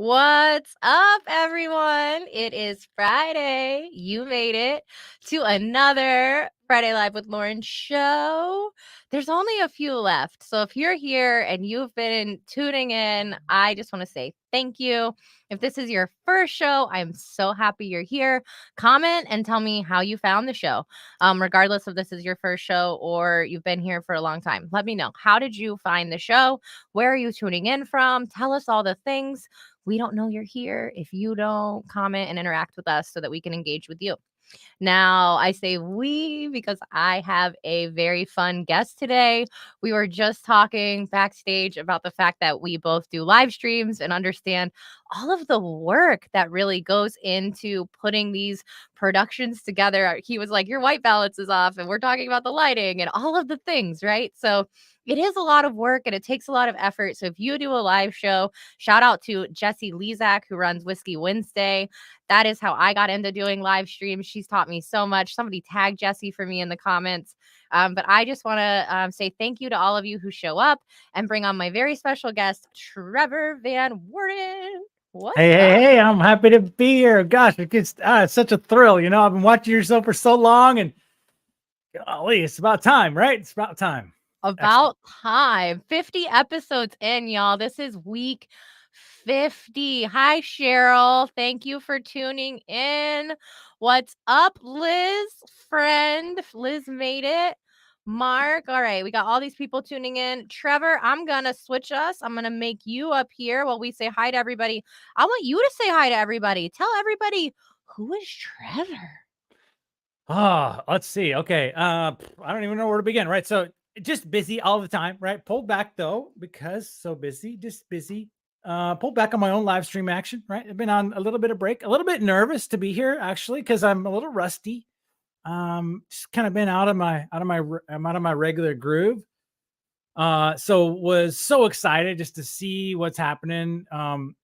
What's up, everyone? It is Friday. You made it to another Friday Live with Lauren show. There's only a few left. So if you're here and you've been tuning in, I just want to say thank you. If this is your first show, I'm so happy you're here. Comment and tell me how you found the show. Regardless if this is your first show or you've been here for a long time, let me know. How did you find the show? Where are you tuning in from? Tell us all the things. We don't know you're here if you don't comment and interact with us so that we can engage with you. Now, I say we because I have a very fun guest today. We were just talking backstage about the fact that we both do live streams and understand all of the work that really goes into putting these productions together. He was like, your white balance is off, and we're talking about the lighting and all of the things, right? So it is a lot of work and it takes a lot of effort. So if you do a live show, shout out to Jessie Lezak, who runs Whiskey Wednesday. That is how I got into doing live streams. She's taught me so much. Somebody tag Jessie for me in the comments. But I just want to say thank you to all of you who show up and bring on my very special guest, Trevor Van Worden. What's Hey, I'm happy to be here. Gosh, it's such a thrill. I've been watching your show for so long, and golly, it's about time, right? It's about time. About time. 50 episodes in, y'all. This is week 50. Hi, Cheryl. Thank you for tuning in. What's up, Liz? Friend. Liz made it. Mark. All right. We got all these people tuning in. Trevor, I'm going to switch us. I'm going to make you up here while we say hi to everybody. I want you to say hi to everybody. Tell everybody, who is Trevor? Let's see. Okay. I don't even know where to begin, right? So just busy all the time, right? Pulled back though, because so busy, just busy. Pulled back on my own live stream action, right? I've been on a little bit of break, a little bit nervous to be here actually, because I'm a little rusty. Just kind of been I'm out of my regular groove. So was so excited just to see what's happening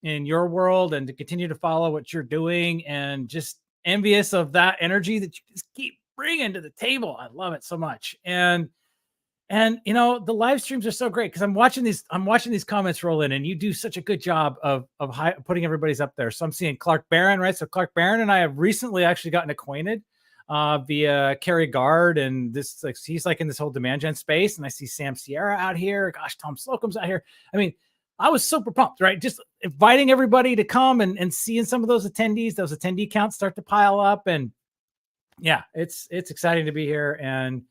in your world and to continue to follow what you're doing, and just envious of that energy that you just keep bringing to the table. I love it so much. And the live streams are so great because I'm watching these comments roll in, and you do such a good job of putting everybody's up there. So I'm seeing Clark Barron, right? So Clark Barron and I have recently actually gotten acquainted via Kerry Gard, and this, like, he's like in this whole demand gen space. And I see Sam Sierra out here. Gosh, Tom Slocum's out here. I mean, I was super pumped, right? Just inviting everybody to come and seeing some of those attendee counts start to pile up. And yeah, it's exciting to be here and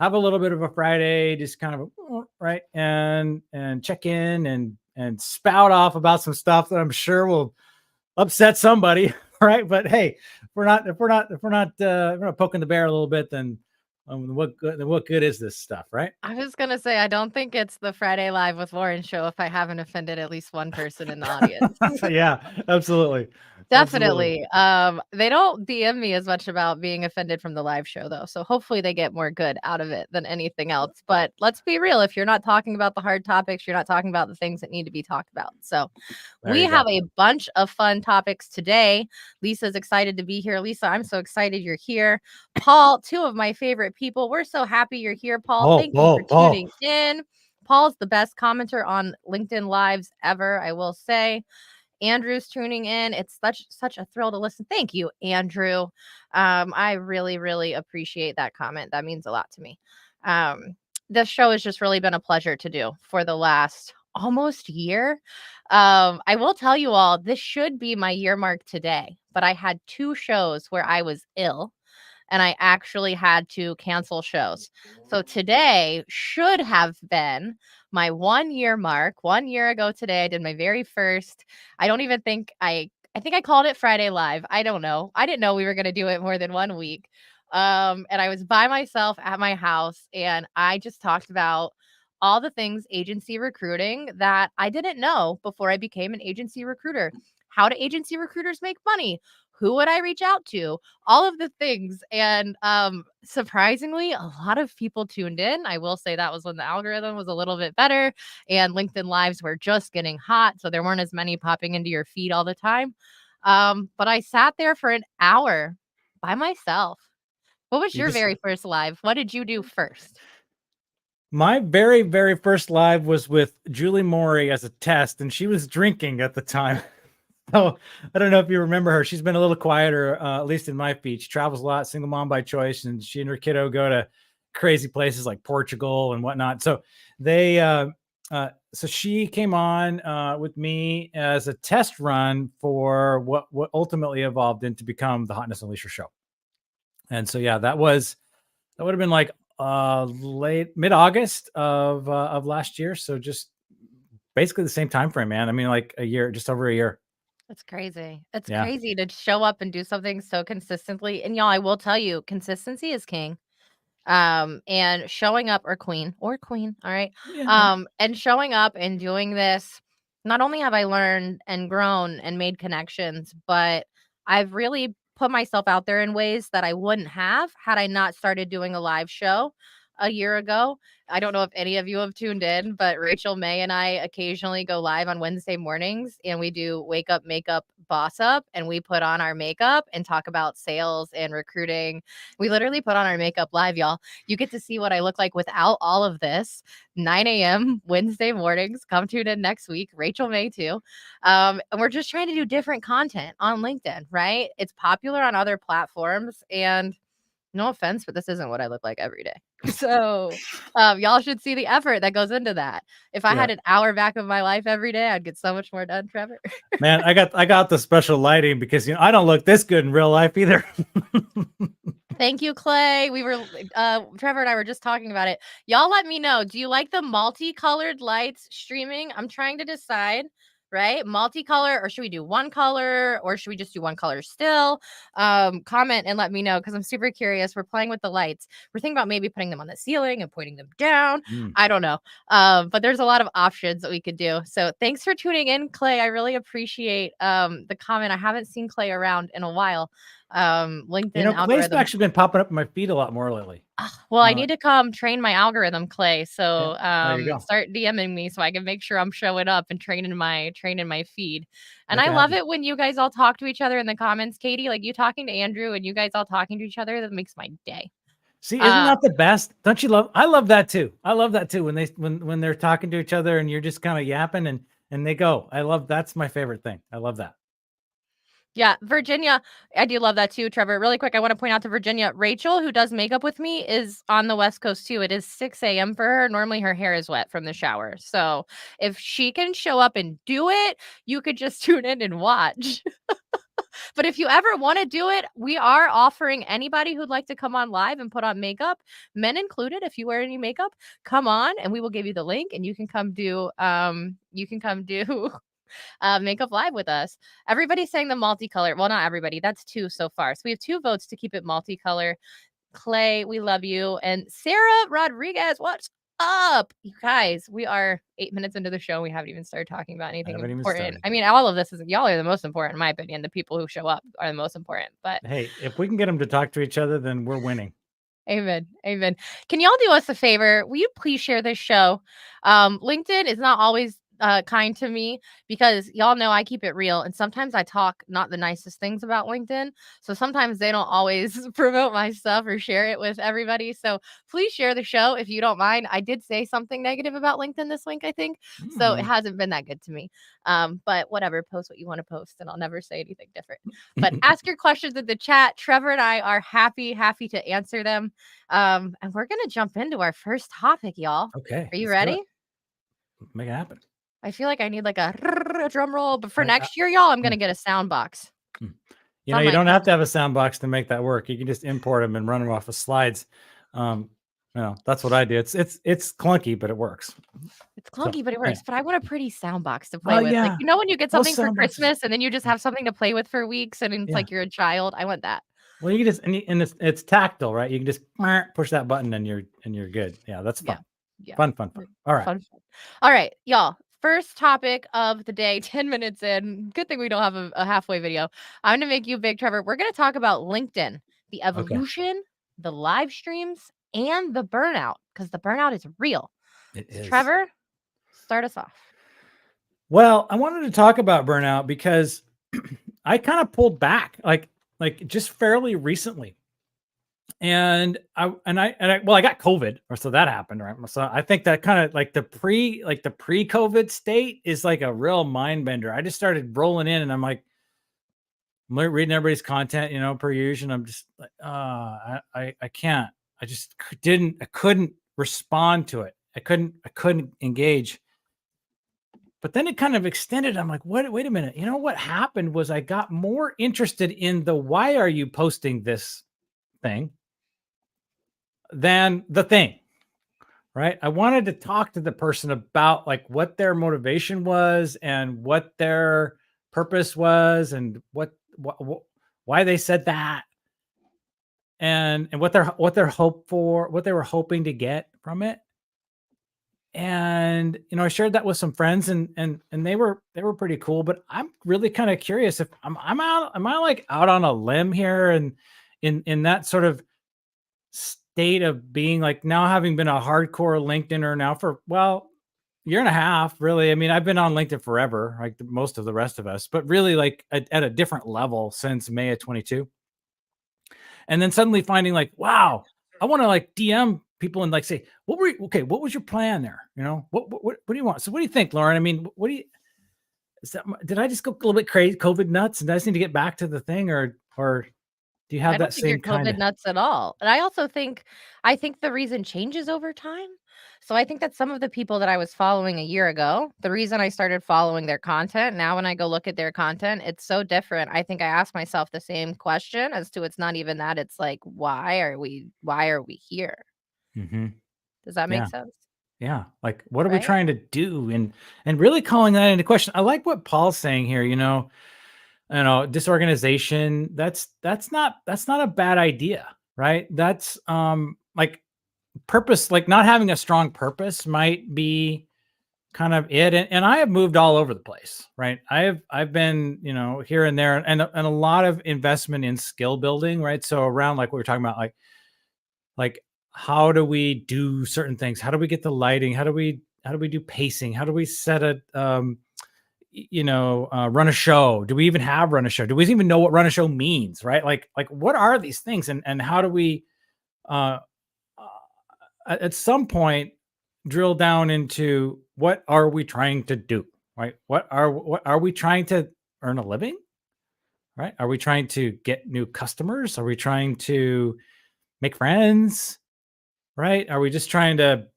have a little bit of a Friday, just kind of right and check in and spout off about some stuff that I'm sure will upset somebody, right? But hey, if we're not poking the bear a little bit, then what good is this stuff, right? I was going to say, I don't think it's the Friday Live with Lauren show if I haven't offended at least one person in the audience. Yeah, absolutely. Definitely. They don't DM me as much about being offended from the live show, though. So hopefully they get more good out of it than anything else. But let's be real. If you're not talking about the hard topics, you're not talking about the things that need to be talked about. So we have a bunch of fun topics today. Lisa's excited to be here. Lisa, I'm so excited you're here. Paul, two of my favorite people. We're so happy you're here, Paul. Thank you for tuning in. Paul's the best commenter on LinkedIn Lives ever, I will say. Andrew's tuning in. It's such a thrill to listen. Thank you, Andrew. I really, really appreciate that comment. That means a lot to me. This show has just really been a pleasure to do for the last almost year. I will tell you all, this should be my year mark today, but I had 2 shows where I was ill and I actually had to cancel shows. So today should have been my 1 year mark. 1 year ago today, I did my very first. I don't even think I think I called it Friday Live. I don't know. I didn't know we were going to do it more than 1 week. And I was by myself at my house, and I just talked about all the things agency recruiting that I didn't know before I became an agency recruiter. How do agency recruiters make money? Who would I reach out to? All of the things. And surprisingly, a lot of people tuned in. I will say that was when the algorithm was a little bit better and LinkedIn Lives were just getting hot. So there weren't as many popping into your feed all the time. But I sat there for an hour by myself. What was your very first live? What did you do first? My very, very first live was with Julie Morey as a test, and she was drinking at the time. So I don't know if you remember her. She's been a little quieter, at least in my feed. She travels a lot, single mom by choice, and she and her kiddo go to crazy places like Portugal and whatnot. So they, so she came on with me as a test run for what ultimately evolved into become the Hotness Unleasher show. And so yeah, that would have been like late mid-August of last year. So just basically the same time frame, man. I mean, like a year, just over a year. It's crazy. It's Yeah. crazy to show up and do something so consistently. And y'all, I will tell you, consistency is king. And showing up, or queen, all right. Yeah. Yeah. And showing up and doing this, not only have I learned and grown and made connections, but I've really put myself out there in ways that I wouldn't have had I not started doing a live show a year ago. I don't know if any of you have tuned in, but Rachel May and I occasionally go live on Wednesday mornings and we do wake up, makeup, boss up, and we put on our makeup and talk about sales and recruiting. We literally put on our makeup live, y'all. You get to see what I look like without all of this. 9 a.m. Wednesday mornings. Come tune in next week. Rachel May too. And we're just trying to do different content on LinkedIn, right? It's popular on other platforms. And no offense, but this isn't what I look like every day. So y'all should see the effort that goes into that. If I Yeah. had an hour back of my life every day, I'd get so much more done, Trevor. Man, I got the special lighting because I don't look this good in real life either. Thank you, Clay. We were Trevor and I were just talking about it. Y'all let me know. Do you like the multicolored lights streaming? I'm trying to decide, right? Multicolor, or should we do one color, or should we just do one color still? Comment and let me know because I'm super curious. We're playing with the lights. We're thinking about maybe putting them on the ceiling and pointing them down. Mm. I don't know. But there's a lot of options that we could do. So thanks for tuning in, Clay. I really appreciate the comment. I haven't seen Clay around in a while. LinkedIn Clay's algorithm. actually been popping up in my feed a lot more lately. Well, I need to come train my algorithm, Clay. Yeah, So there you go. start DMing me so I can make sure I'm showing up and training my feed. And Make I it love happen. it when you guys all talk to each other in the comments, Katie. Like you talking to Andrew and you guys all talking to each other, that makes my day. See, isn't that the best? Don't you love? I love that too. I love that too when they're talking to each other and you're just kind of yapping and they go. That's my favorite thing. I love that. Yeah, Virginia, I do love that too, Trevor. Really quick, I want to point out to Virginia, Rachel, who does makeup with me, is on the West Coast too. It is 6 a.m. for her. Normally her hair is wet from the shower. So if she can show up and do it, you could just tune in and watch. But if you ever want to do it, we are offering anybody who'd like to come on live and put on makeup, men included. If you wear any makeup, come on and we will give you the link and you can come do makeup live with us. Everybody's saying the multicolor. Well, not everybody. That's 2 so far. So we have 2 votes to keep it multicolor. Clay, we love you. And Sarah Rodriguez, what's up? You guys, we are 8 minutes into the show. We haven't even started talking about I anything haven't even important. started. I mean, all of this is y'all are the most important, in my opinion. The people who show up are the most important. But Hey, if we can get them to talk to each other, then we're winning. amen. Amen. Can y'all do us a favor? Will you please share this show? LinkedIn is not always kind to me because y'all know I keep it real. And sometimes I talk not the nicest things about LinkedIn. So sometimes they don't always promote my stuff or share it with everybody. So please share the show if you don't mind. I did say something negative about LinkedIn this week, I think. So it hasn't been that good to me. But whatever, post what you want to post and I'll never say anything different. But ask your questions in the chat. Trevor and I are happy to answer them. And we're going to jump into our first topic, y'all. Okay. Are you Let's do ready? it. Make it happen. I feel like I need like a drum roll, but for I- next year, y'all, I'm going to get a sound box. you don't have to have a sound box to make that work. You can just import them and run them off of slides. That's what I do. It's clunky, but it works. It's clunky, but it works. Yeah. But I want a pretty sound box to play Oh with. Like, yeah. when you get Those something for sound boxes. Christmas and then you just have something to play with for weeks and it's Yeah. like you're a child. I want that. Well, you can just and it's tactile, right? You can just push that button and you're good. Yeah, that's fun. Yeah. Fun. All right. Fun. All right, y'all. First topic of the day, 10 minutes in. Good thing we don't have a halfway video. I'm going to make you big, Trevor. We're going to talk about LinkedIn, the evolution, the live streams, and the burnout, because the burnout is real. It is. Trevor, start us off. Well, I wanted to talk about burnout because I kind of pulled back like just fairly recently. Well, I got COVID, or so that happened, right? So I think that kind of like the pre-COVID state is like a real mind bender. I just started rolling in, and I'm like, reading everybody's content, per usual. And I'm just like, I can't. I couldn't respond to it. I couldn't engage. But then it kind of extended. I'm like, what? Wait a minute. What happened was I got more interested in the why are you posting this thing than the thing, right? I wanted to talk to the person about like what their motivation was and what their purpose was and why they said that, and what they were hoping to get from it. And I shared that with some friends, and they were pretty cool. But I'm really kind of curious if I'm out. Am I like out on a limb here, and in that sort of state of being like now having been a hardcore LinkedIner now for year and a half, really. I mean, I've been on LinkedIn forever, like most of the rest of us, but really like at a different level since May of 22. And then suddenly finding like, wow, I want to like DM people and like say, what was your plan there? What do you want? So what do you think, Lauren? I mean, did I just go a little bit crazy, COVID nuts, and I just need to get back to the thing, or do you I have don't that think you're same kind COVID of? nuts at all. And I think the reason changes over time. So I think that some of the people that I was following a year ago, the reason I started following their content, now when I go look at their content, it's so different. I think I ask myself the same question as to it's not even that. It's like, why are we here? Mm-hmm. Does that make Yeah. sense? Yeah. Like, what are we Right? trying to do? And really calling that into question. I like what Paul's saying here, disorganization. That's not a bad idea, right? That's like purpose, like not having a strong purpose might be kind of it. And I have moved all over the place, right? I've been, here and there, and a lot of investment in skill building, right? So around like what we're talking about, like how do we do certain things? How do we get the lighting? How do we do pacing? How do we set a run a show? Do we even have run a show? Do we even know what run a show means, right? Like what are these things, and how do we uh at some point drill down into what are we trying to do, right? What are we trying to earn a living, right? Are we trying to get new customers? Are we trying to make friends, right? Are we just trying to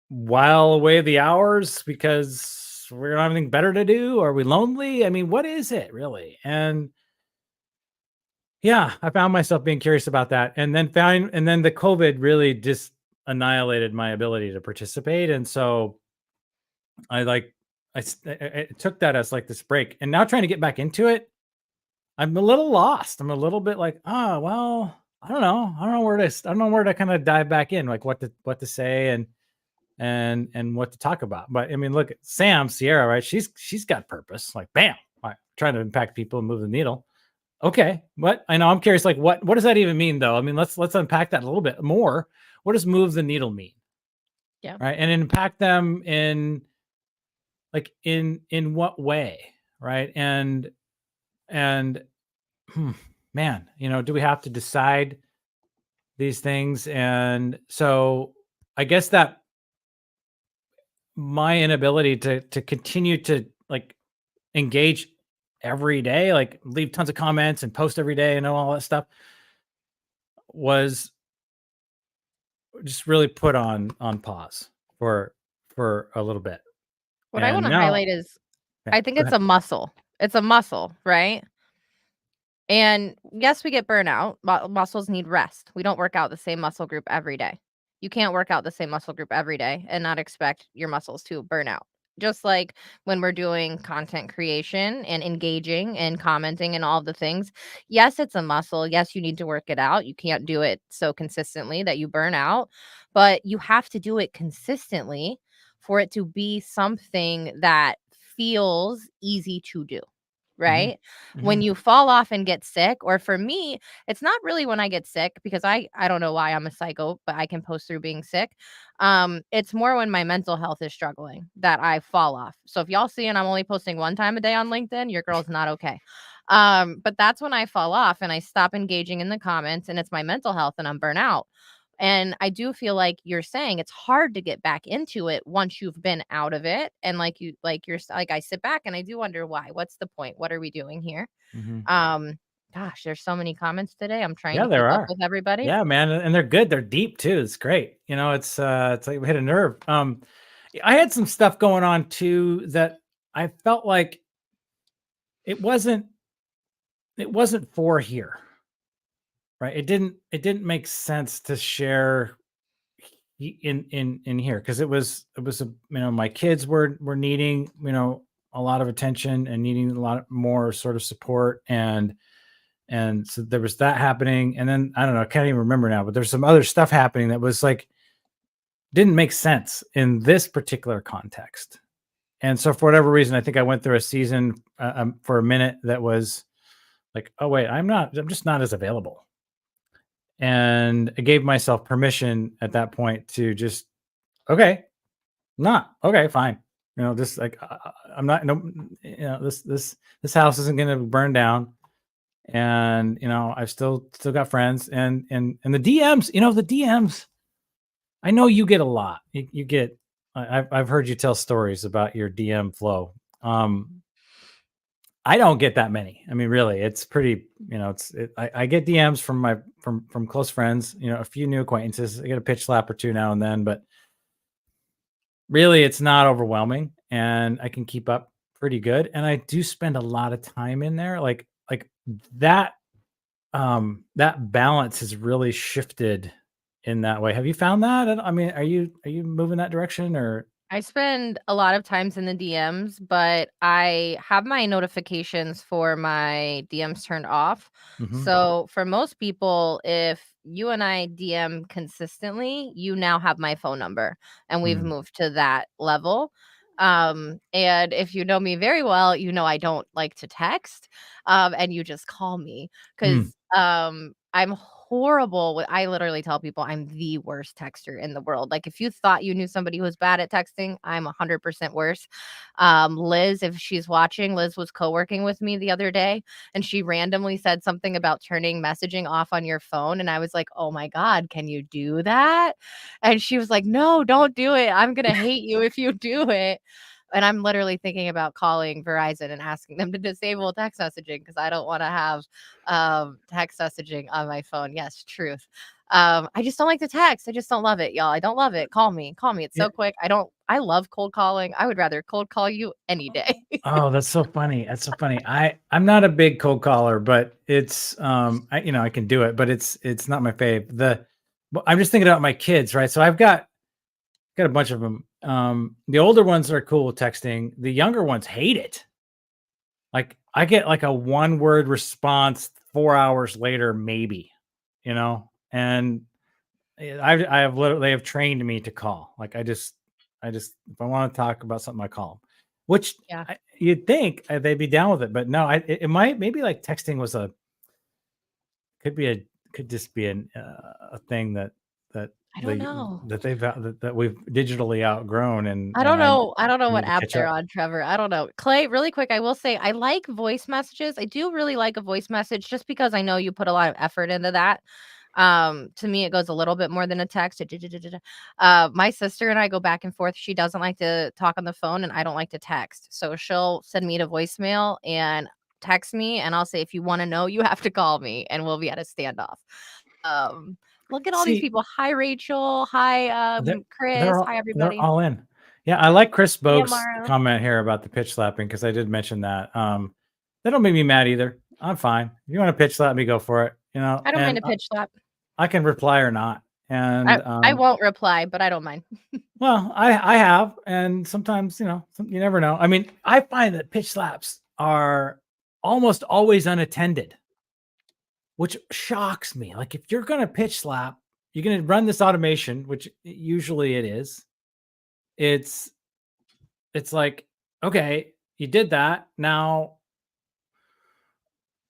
while away the hours because we don't have anything better to do? Are we lonely? I mean, what is it really? And yeah, I found myself being curious about that, and then the COVID really just annihilated my ability to participate, and so I like I took that as like this break, and now trying to get back into it, I'm a little lost. I'm a little bit like, oh well, I don't know, I don't know where to kind of dive back in, like what to say and what to talk about. But I mean, look at Sam Sierra, right? She's got purpose, like bam, right, trying to impact people and move the needle. Okay, but I know I'm curious, like what does that even mean, though? I mean, let's unpack that a little bit more. What does move the needle mean, Yeah. right? And impact them in like in what way, right? And hmm, man, do we have to decide these things? And so I guess that my inability to continue to like engage every day, like leave tons of comments and post every day and all that stuff, was just really put on pause for a little bit. What I want And to now, highlight is yeah, I think go it's ahead. a muscle. It's a muscle, right? And yes, we get burnout. Muscles need rest. We don't work out the same muscle group every day. You can't work out the same muscle group every day and not expect your muscles to burn out. Just like when we're doing content creation and engaging and commenting and all the things. Yes, it's a muscle. Yes, you need to work it out. You can't do it so consistently that you burn out, but you have to do it consistently for it to be something that feels easy to do. Hmm. Right? When Hmm. you fall off and get sick, or for me, it's not really when I get sick because I don't know why I'm a psycho, but I can post through being sick. It's more when my mental health is struggling that I fall off. So if y'all see and I'm only posting one time a day on LinkedIn, your girl's not okay. But that's when I fall off and I stop engaging in the comments, and it's my mental health and I'm burnout. And I do feel like you're saying it's hard to get back into it once you've been out of it. And like I sit back and I do wonder why. What's the point? What are we doing here? Mhm. Um, Gosh, there's so many comments today. I'm trying Yeah, to keep there up are. with everybody. Yeah, man, and they're good. They're deep too. It's great. It's like we hit a nerve. I had some stuff going on too that I felt like it wasn't it wasn't for here, right? It didn't make sense to share in here because it was my kids were needing a lot of attention and needing a lot more sort of support, and so there was that happening, and then I don't know, I can't even remember now, but there's some other stuff happening that was like didn't make sense in this particular context. And so for whatever reason, I think I went through a season for a minute that was like, oh wait, I'm just not as available. And I gave myself permission at that point to just, okay, not okay, fine. Just like I'm not, no, this house isn't going to burn down. And I've still got friends, and the DMs, the DMs. I know you get a lot. You get. I've heard you tell stories about your DM flow. I don't get that many. I mean, really, it's pretty. I get DMs from from close friends. A few new acquaintances. I get a pitch slap or two now and then, but really, it's not overwhelming, and I can keep up pretty good. And I do spend a lot of time in there, like that. That balance has really shifted in that way. Have you found that? I mean, are you moving that direction or? I spend a lot of times in the DMs, but I have my notifications for my DMs turned off. Mhm. So for most people, if you and I DM consistently, you now have my phone number and we've Mm. moved to that level. And if you know me very well, you know I don't like to text. And you just call me Mm. because I'm horrible with I literally tell people I'm the worst texter in the world. Like, if you thought you knew somebody who was bad at texting, I'm 100% worse. Liz, if she's watching, Liz was co-working with me the other day, and she randomly said something about turning messaging off on your phone, and I was like, "Oh my god, can you do that?" And she was like, "No, don't do it. I'm gonna hate you if you do it." And I'm literally thinking about calling Verizon and asking them to disable text messaging because I don't want to have text messaging on my phone. Yes, truth. I just don't like to text. I just don't love it, y'all. I don't love it. Call me. Call me. It's Yeah. so quick. I love cold calling. I would rather cold call you any day. Oh, that's so funny. That's so funny. I'm not a big cold caller, but it's I can do it, but it's not my fave. I'm just thinking about my kids, right? So I've got a bunch of them. The older ones are cool with texting. The younger ones hate it. Like I get like a one word response 4 hours later, maybe, and I have literally they have trained me to call. Like I just if I want to talk about something, I call them. Which Yeah. you'd think they'd be down with it, but no. It might maybe like texting was a could be a could just be a thing that I don't they know. that they've that we've digitally outgrown, and I don't I know. I don't know what need to app catch they're up. on, Trevor. I don't know. Clay, really quick, I will say I like voice messages. I do really like a voice message just because I know you put a lot of effort into that. To me, it goes a little bit more than a text. My sister and I go back and forth. She doesn't like to talk on the phone, and I don't like to text. So she'll send me to voicemail and text me, and I'll say, if you want to know, you have to call me, and we'll be at a standoff. Um, Look at all these See, people. Hi, Rachel. Hi, they're Chris. Hi, they're everybody. all in. Yeah, I like Chris Hey, Bogue's Amara. comment here about the pitch slapping because I did mention that. They don't make me mad either. I'm fine. If you want to pitch slap me, go for it. I don't mind And a pitch slap. I can reply or not. And I won't reply, but I don't mind. well, I have, and sometimes you never know. I mean, I find that pitch slaps are almost always unattended, which shocks me. Like if you're gonna pitch slap, you're gonna run this automation, which usually it is. It's it's like, okay, you did that. Now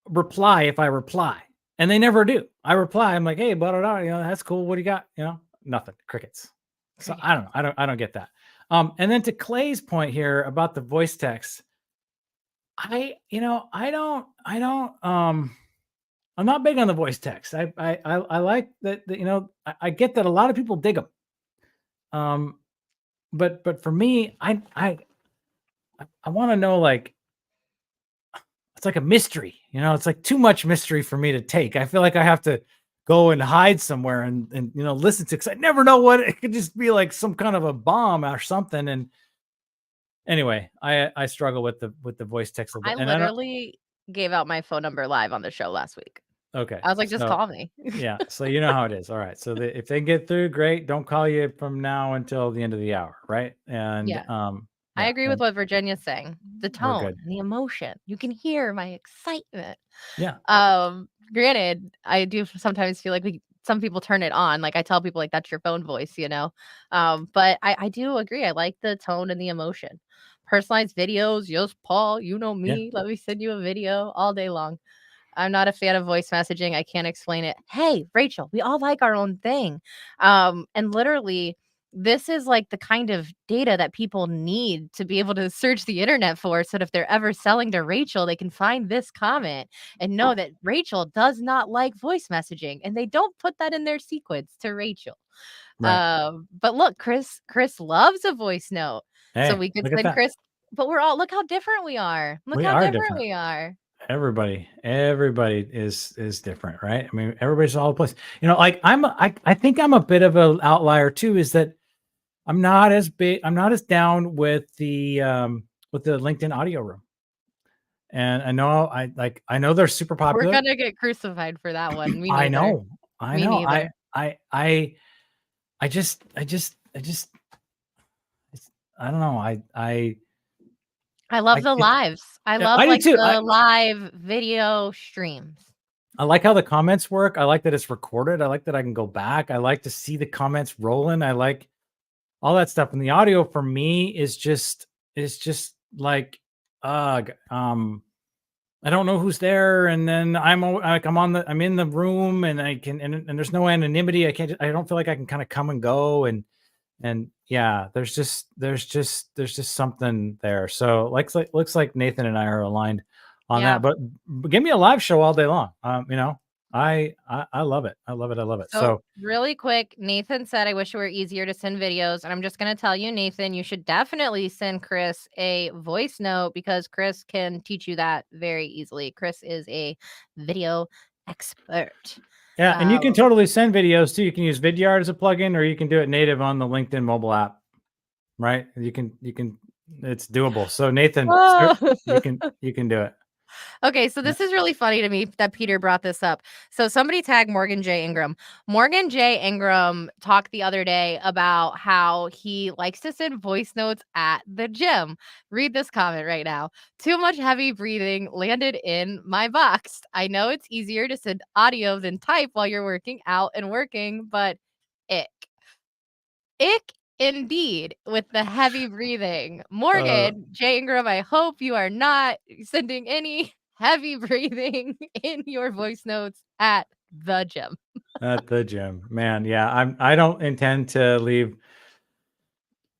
reply if I reply. And they never do. I reply, I'm like, hey, blah, blah, blah, that's cool. What do you got? Nothing. Crickets. So I Crickets. don't know. I don't get that. And then to Clay's point here about the voice text, I'm not big on the voice text. I like that, I get that a lot of people dig them. But for me, I want to know, like, it's like a mystery, it's like too much mystery for me to take. I feel like I have to go and hide somewhere and listen to, because I never know what it could just be, like some kind of a bomb or something. And anyway, I struggle with the voice text a little I bit. And I don't literally gave out my phone number live on the show last week. okay. I was like, "Just So call me." yeah, so you know how it is. All right. So if they get through, great. Don't call you from now until the end of the hour, right? And Yeah. I yeah, agree with then what Virginia's saying. The we're tone, good. the emotion. You can hear my excitement. Yeah. Granted, I do sometimes feel like some people turn it on. Like I tell people like that's your phone voice, you know. But I do agree. I like the tone and the emotion. Personalized videos, yes, Paul, you know Yeah. me. Let me send you a video all day long. I'm not a fan of voice messaging. I can't explain it. Hey, Rachel, we all like our own thing. And literally, this is like the kind of data that people need to be able to search the internet for so that if they're ever selling to Rachel, they can find this comment and know that Rachel does not like voice messaging. And they don't put that in their sequence to Rachel. Right. But look, Chris loves a voice note. So Hey, we could look at send that. Chris, but we're all look how different we are. Look We how are different different. we are. Everybody is different, right? I mean, everybody's all over the place. Like I think I'm a bit of an outlier too, is that I'm not as big, I'm not as down with the LinkedIn audio room. And I know they're super We're popular. gonna get crucified for that one. Me I neither. know. I Me know. neither. I just I don't know. I love the It's lives. I yeah, love, I do like, too. the live video streams. I like how the comments work. I like that it's recorded. I like that I can go back. I like to see the comments rolling. I like all that stuff. And the audio for me is just like I don't know who's there, and then I'm in the room, and I can and there's no anonymity. I don't feel like I can kind of come and go, and yeah, there's just something there. So looks like Nathan and I are aligned on Yeah. that. But give me a live show all day long. I love it. I love it. I love it. So, So really quick, Nathan said, "I wish it were easier to send videos," and I'm just gonna tell you, Nathan, you should definitely send Chris a voice note because Chris can teach you that very easily. Chris is a video expert. yeah, and you can Um totally send videos too. You can use Vidyard as a plugin, or you can do it native on the LinkedIn mobile app. Right? You can. It's doable. So Nathan, you can do it. Okay, so Yeah. this is really funny to me that Peter brought this up. So somebody tagged Morgan J. Ingram. Morgan J. Ingram talked the other day about how he likes to send voice notes at the gym. Read this comment right now. Too much heavy breathing landed in my box. I know it's easier to send audio than type while you're working out and working, but ick. Ick indeed with the heavy breathing. Uh, Morgan J. Ingram, I hope you are not sending any heavy breathing in your voice notes at the gym. at the gym, man. Yeah, I don't intend to leave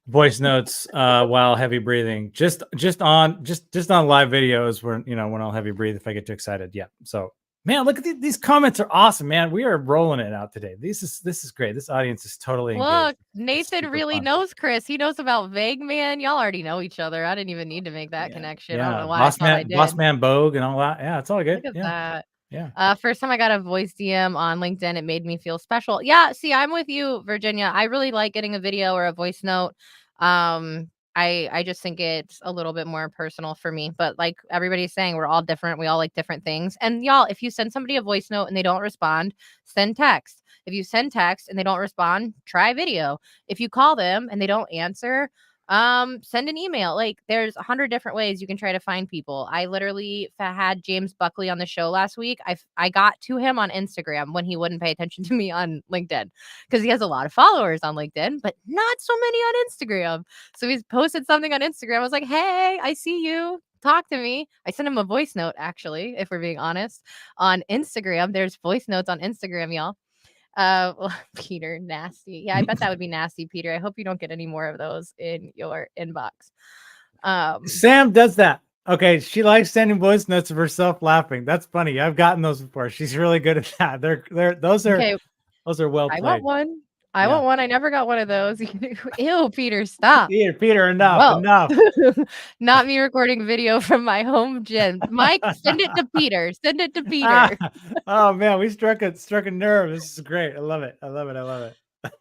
voice notes while heavy breathing. Just on live videos where when I'll heavy breathe if I get too excited. Yeah. So man, look at these comments are awesome, man. We are rolling it out today. This is great. This audience is totally engaged. Look, It's Nathan super really fun. knows Chris. He knows about Vague Man. Y'all already know each other. I didn't even need to make that Yeah, connection. I don't yeah. know why I thought I Boss did. man Bogue and all that. Yeah, it's all good. Look at Yeah, that. yeah. First time I got a voice DM on LinkedIn, it made me feel special. Yeah, see, I'm with you, Virginia. I really like getting a video or a voice note. I just think it's a little bit more personal for me. But like everybody's saying, we're all different. We all like different things. And y'all, if you send somebody a voice note and they don't respond, send text. If you send text and they don't respond, try video. If you call them and they don't answer, send an email. Like there's 100 different ways you can try to find people. I literally had James Buckley on the show last week. I got to him on Instagram when he wouldn't pay attention to me on LinkedIn because he has a lot of followers on LinkedIn, but not so many on Instagram. So he's posted something on Instagram. I was like, hey, I see you, talk to me. I sent him a voice note, actually, if we're being honest, on Instagram. There's voice notes on Instagram, y'all. Well, Peter, nasty. Yeah, I bet that would be nasty, Peter. I hope you don't get any more of those in your inbox. Um, Sam does that. Okay, she likes sending voice notes of herself laughing. That's funny. I've gotten those before. She's really good at that. Okay, Those are well I want played. one. I Yeah. want one. I never got one of those. Ew, Peter, stop. Peter, enough, Whoa. enough. Not me recording video from my home gym. Mike, send it to Peter. Send it to Ah, Peter. oh man, we struck a nerve. This is great. I love it. I love it. I love it.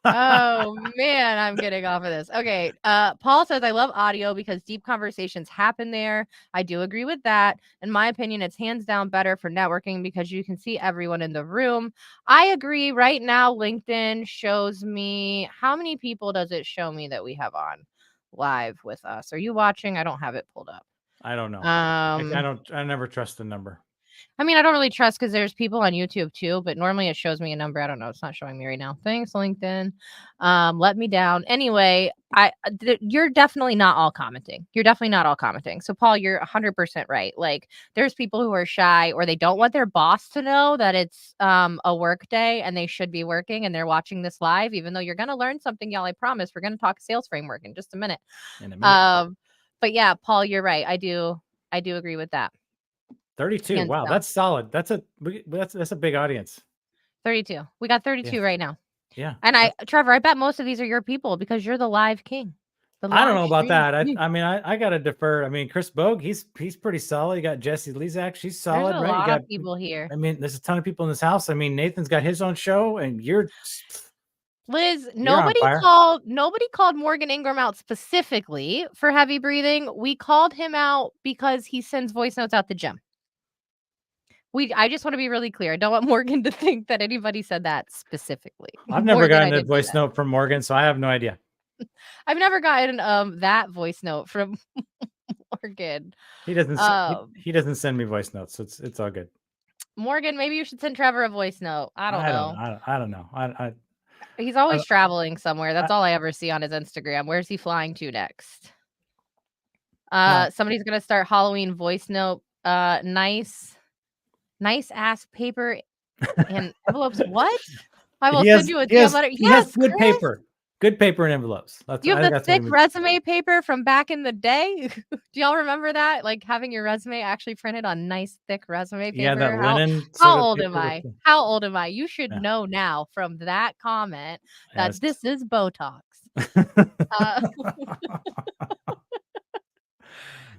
Oh man, I'm getting off of this. Okay. Paul says I love audio because deep conversations happen there. I do agree with that. In my opinion, it's hands down better for networking because you can see everyone in the room. I agree. Right now, LinkedIn shows me how many people does it show me that we have on live with us? Are you watching? I don't have it pulled up. I don't know. Um, I never trust the number. I mean, I don't really trust because there's people on YouTube too, but normally it shows me a number. I don't know. It's not showing me right now. Thanks, LinkedIn. Let me down. Anyway, you're definitely not all commenting. You're definitely not all commenting. So, Paul, you're 100% right. Like, there's people who are shy or they don't want their boss to know that it's a work day and they should be working and they're watching this live, even though you're going to learn something, y'all. I promise. We're going to talk sales framework in just a minute. In a minute. Um, but yeah, Paul, you're right. I do agree with that. 32. Hands Wow, down. that's solid. That's a big audience. 32. We got Yeah. 32 right now. Yeah. And Trevor, I bet most of these are your people because you're the live king. The I don't live know about stream that. king. I mean, I gotta defer. I mean, Chris Bogue, he's pretty solid. You got Jesse Lezak, she's There's solid, a right? You lot of got, people here. I mean, there's a ton of people in this house. I mean, Nathan's got his own show, and Liz, you're on fire. nobody called Morgan Ingram out specifically for heavy breathing. We called him out because he sends voice notes out the gym. I just want to be really clear. I don't want Morgan to think that anybody said that specifically. I've never Morgan, I gotten a didn't say voice that. note from Morgan, so I have no idea. I've never gotten that voice note from Morgan. He doesn't send me voice notes, so it's all good. Morgan, maybe you should send Trevor a voice note. I don't know. I don't know. He's I always traveling somewhere. That's all I ever see on his Instagram. Where's he flying to next? Somebody's gonna start Halloween voice note. Nice ass paper and envelopes. What? I will send you a damn letter. he has Yes, Chris. good paper and envelopes. I You have think the that's what he thick means. resume paper from back in the day. Do y'all remember that? Like having your resume actually printed on nice thick resume Yeah, that paper. linen How sort of old am paper with I? How old am I? You should yeah. know now from that comment that Yes. this is Botox.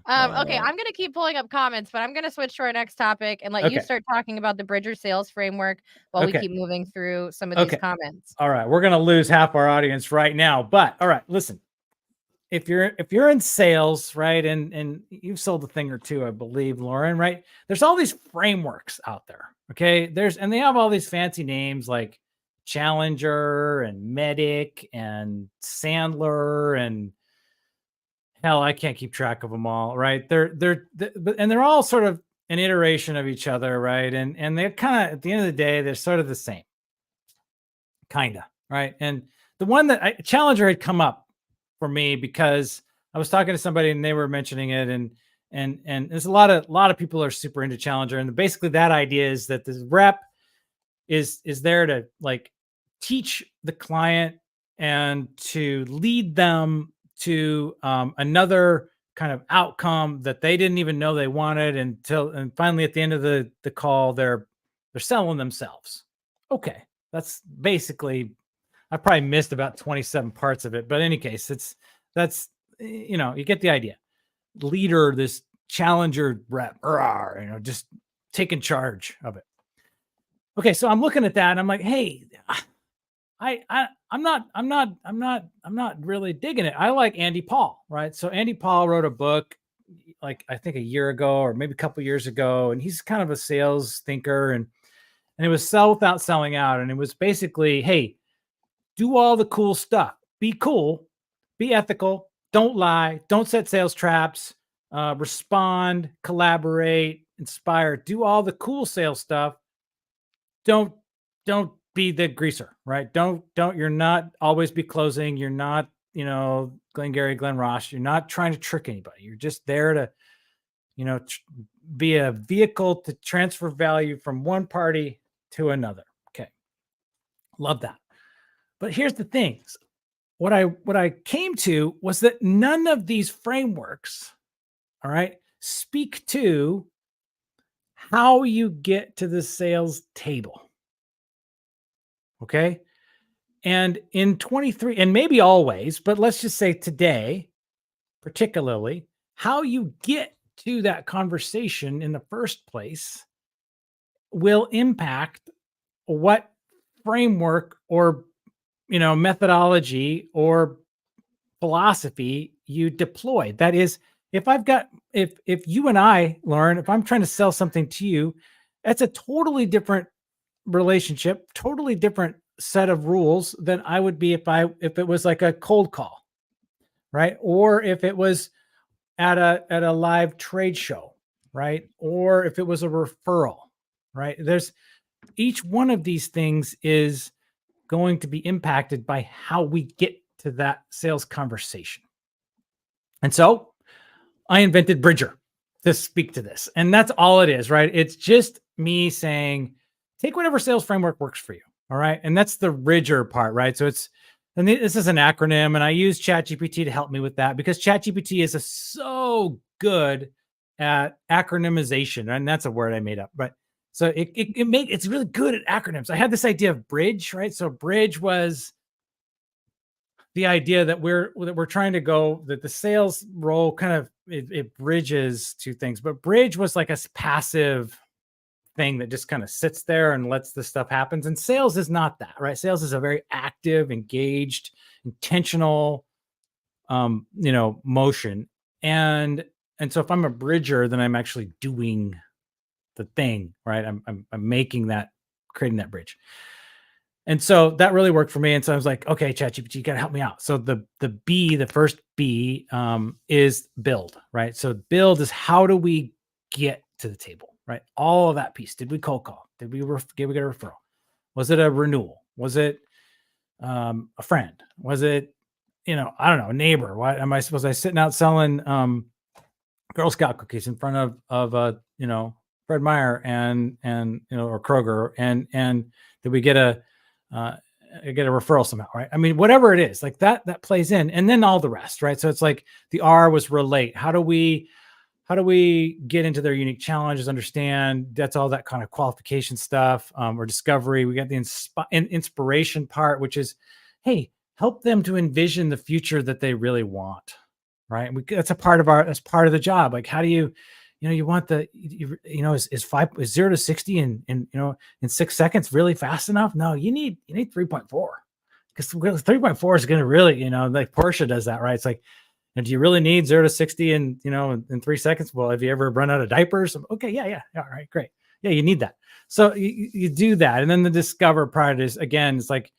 Uh, okay, I'm gonna keep pulling up comments, but I'm gonna switch to our next topic and let you start talking about the Bridger sales framework while we keep moving through some of these comments. All right, we're gonna lose half our audience right now, but all right, listen. If you're in sales, right, and you've sold a thing or two, I believe, Lauren, right? There's all these frameworks out there. Okay, and they have all these fancy names like Challenger and Medic and Sandler and hell, I can't keep track of them all, right? They're all sort of an iteration of each other, right? And they're kind of at the end of the day, they're sort of the same, kind of, right? And the one that Challenger had come up for me because I was talking to somebody and they were mentioning it, and there's a lot of people are super into Challenger, and basically that idea is that the rep is there to like teach the client and to lead them to another kind of outcome that they didn't even know they wanted and finally at the end of the call they're selling themselves. Okay, that's basically, I probably missed about 27 parts of it, but in any case, that's you get the idea. Leader, this Challenger rep, just taking charge of it. Okay, so I'm looking at that and I'm like, hey, I'm not really digging it. I like Andy Paul, right? So Andy Paul wrote a book like I think a year ago or maybe a couple years ago, and he's kind of a sales thinker, and it was sell without selling out, and it was basically, hey, do all the cool stuff, be cool, be ethical, don't lie, don't set sales traps, respond, collaborate, inspire, do all the cool sales stuff. Don't be the greaser, right? You're not always be closing. You're not, Glenn Gary, Glenn Ross. You're not trying to trick anybody. You're just there to, be a vehicle to transfer value from one party to another. Okay. Love that. But here's the thing. What I came to was that none of these frameworks, all right, speak to how you get to the sales table. Okay. And in 23, and maybe always, but let's just say today, particularly, how you get to that conversation in the first place will impact what framework or methodology or philosophy you deploy. That is, if you and I, Lauren, if I'm trying to sell something to you, that's a totally different relationship, totally different set of rules than I would be if it was like a cold call, right? Or if it was at a live trade show, right? Or if it was a referral, right? There's each one of these things is going to be impacted by how we get to that sales conversation. And so I invented Bridger to speak to this. And that's all it is, right? It's just me saying, take whatever sales framework works for you. All right. And that's the Bridger part, right? So and this is an acronym, and I use ChatGPT to help me with that because ChatGPT is so good at acronymization. And that's a word I made up, but so it's really good at acronyms. I had this idea of Bridge, right? So Bridge was the idea that we're trying to go, that the sales role kind of it bridges two things, but Bridge was like a passive thing that just kind of sits there and lets the stuff happen. And sales is not that, right? Sales is a very active, engaged, intentional, motion. And so if I'm a bridger, then I'm actually doing the thing, right? I'm making that, creating that bridge. And so that really worked for me. And so I was like, okay, ChatGPT, you got to help me out. So the first B is build, right? So build is, how do we get to the table, right? All of that piece. Did we cold call? Did we get a referral? Was it a renewal? Was it a friend? Was it, I don't know, a neighbor? What am I supposed to, sitting out selling Girl Scout cookies in front of Fred Meyer and or Kroger, and did we get a referral somehow, right? I mean, whatever it is, like that plays in, and then all the rest, right? So it's like the R was relate. How do we get into their unique challenges, understand? That's all that kind of qualification stuff, or discovery. We got the inspiration part, which is, hey, help them to envision the future that they really want, right? That's part of the job. Like, how do you, you want is 0 to 60 in 6 seconds really fast enough? No, you need 3.4, because 3.4 is going to really, like Porsche does that, right? It's like, and do you really need 0 to 60 in 3 seconds? Well, have you ever run out of diapers? Okay, yeah, all right, great. Yeah, you need that. So you do that, and then the discover part is, again, it's like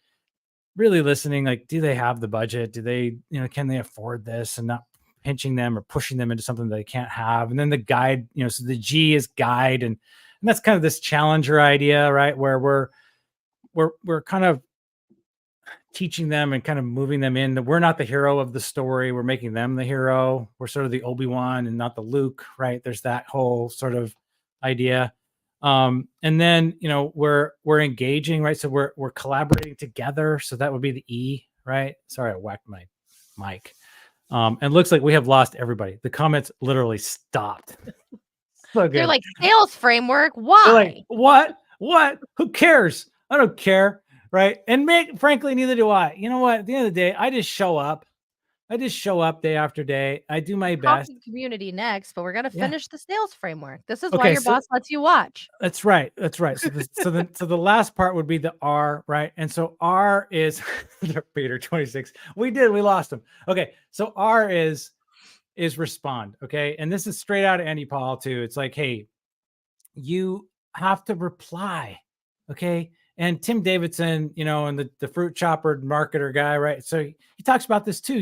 really listening. Like, do they have the budget? Do they, can they afford this, and not pinching them or pushing them into something they can't have? And then the guide, so the G is guide, and that's kind of this challenger idea, right? Where we're kind of teaching them and kind of moving them in that we're not the hero of the story. We're making them the hero. We're sort of the Obi-Wan and not the Luke, right? There's that whole sort of idea. And then, we're engaging, right? So we're collaborating together. So that would be the E, right? Sorry, I whacked my mic. And looks like we have lost everybody. The comments literally stopped. So they're like, sales framework. Why? They're like, what? Who cares? I don't care. Right. And frankly, neither do I. You know what? At the end of the day, I just show up. Day after day. I do my best. Community next, but we're going to finish the sales framework. This is why your boss lets you watch. That's right. So the last part would be the R, right? And so R is Peter 26. We lost him. Okay. So R is respond. Okay. And this is straight out of Andy Paul too. It's like, hey, you have to reply. Okay. And Tim Davidson, and the fruit chopper marketer guy, right? So he talks about this too.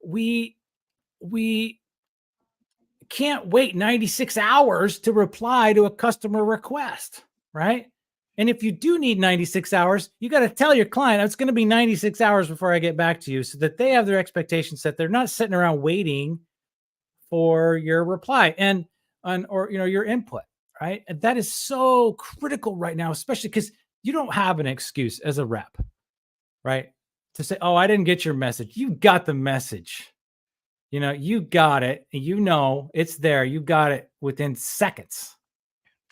We can't wait 96 hours to reply to a customer request, right? And if you do need 96 hours, you got to tell your client it's going to be 96 hours before I get back to you, so that they have their expectations set. They're not sitting around waiting for your reply or your input, right? And that is so critical right now, especially because you don't have an excuse as a rep, right? To say, oh, I didn't get your message. You got the message. You got it. It's there. You got it within seconds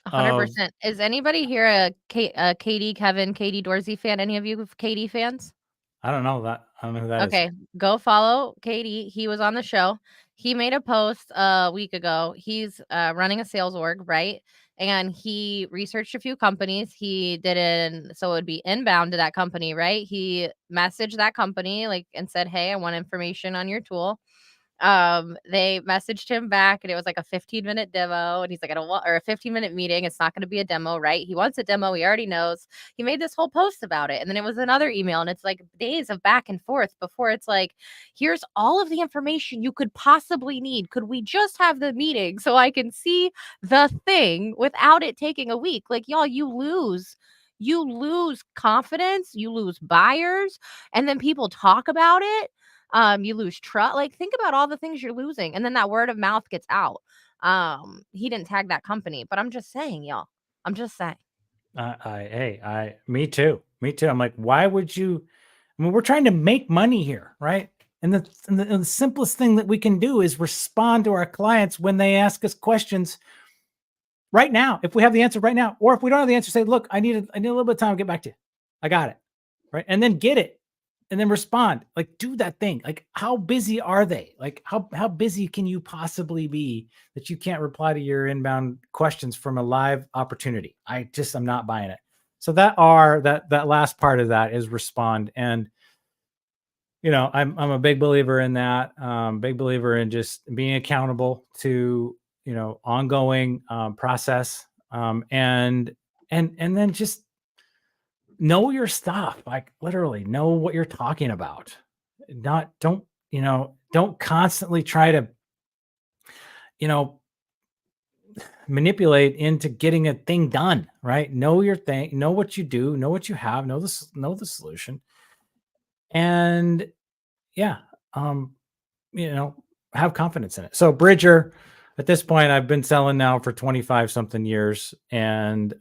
of. 100%. Is anybody here a Katie, Kevin, Katie Dorsey fan? Any of you Katie fans? I don't know that. I don't know who that is. Okay, go follow Katie. He was on the show. He made a post a week ago. He's running a sales org, right? And he researched a few companies. He did it, so it would be inbound to that company, right? He messaged that company like and said, "Hey, I want information on your tool." They messaged him back and it was like a 15-minute demo, and he's like, I don't want, or a 15-minute meeting. It's not going to be a demo, right? He wants a demo. He already knows. He made this whole post about it. And then it was another email, and it's like days of back and forth before it's like, here's all of the information you could possibly need. Could we just have the meeting so I can see the thing without it taking a week? Like, y'all, you lose confidence, you lose buyers, and then people talk about it. You lose trust. Like, think about all the things you're losing, and then that word of mouth gets out. He didn't tag that company, but I'm just saying, y'all. I'm just saying. Me too. Me too. I'm like, why would you? I mean, we're trying to make money here, right? And the simplest thing that we can do is respond to our clients when they ask us questions right now. If we have the answer right now, or if we don't have the answer, say, look, I need a little bit of time to get back to you. I got it. Right. And then get it. And then respond. Like, do that thing. Like, how busy are they? Like, how busy can you possibly be that you can't reply to your inbound questions from a live opportunity? I'm not buying it. So that last part of that is respond. And I'm a big believer in that. Big believer in just being accountable to ongoing process. And then just know your stuff. Like, literally know what you're talking about. Don't constantly try to manipulate into getting a thing done. Right? Know your thing. Know what you do. Know what you have. Know the solution. And yeah, have confidence in it. So Bridger, at this point, I've been selling now for 25 something years. And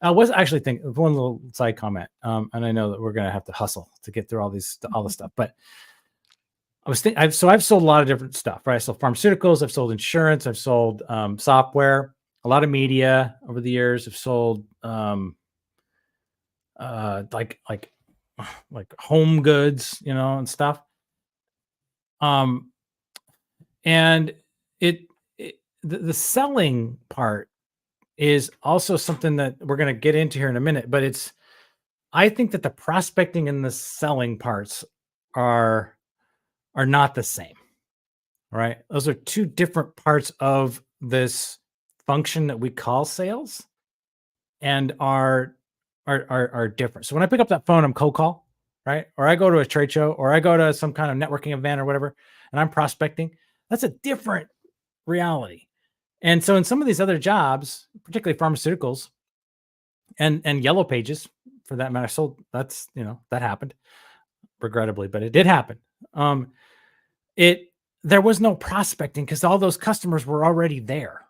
I was actually thinking one little side comment. And I know that we're going to have to hustle to get through all the stuff, but I was thinking, I've sold a lot of different stuff, right? I sold pharmaceuticals, I've sold insurance, I've sold software, a lot of media over the years. I've sold like home goods, and stuff. And the selling part is also something that we're going to get into here in a minute, but I think that the prospecting and the selling parts are not the same, right? Those are two different parts of this function that we call sales, and are different. So when I pick up that phone, I'm cold call, right? Or I go to a trade show, or I go to some kind of networking event or whatever, and I'm prospecting. That's a different reality. And so in some of these other jobs, particularly pharmaceuticals and yellow pages for that matter, that happened regrettably, but it did happen. There was no prospecting because all those customers were already there,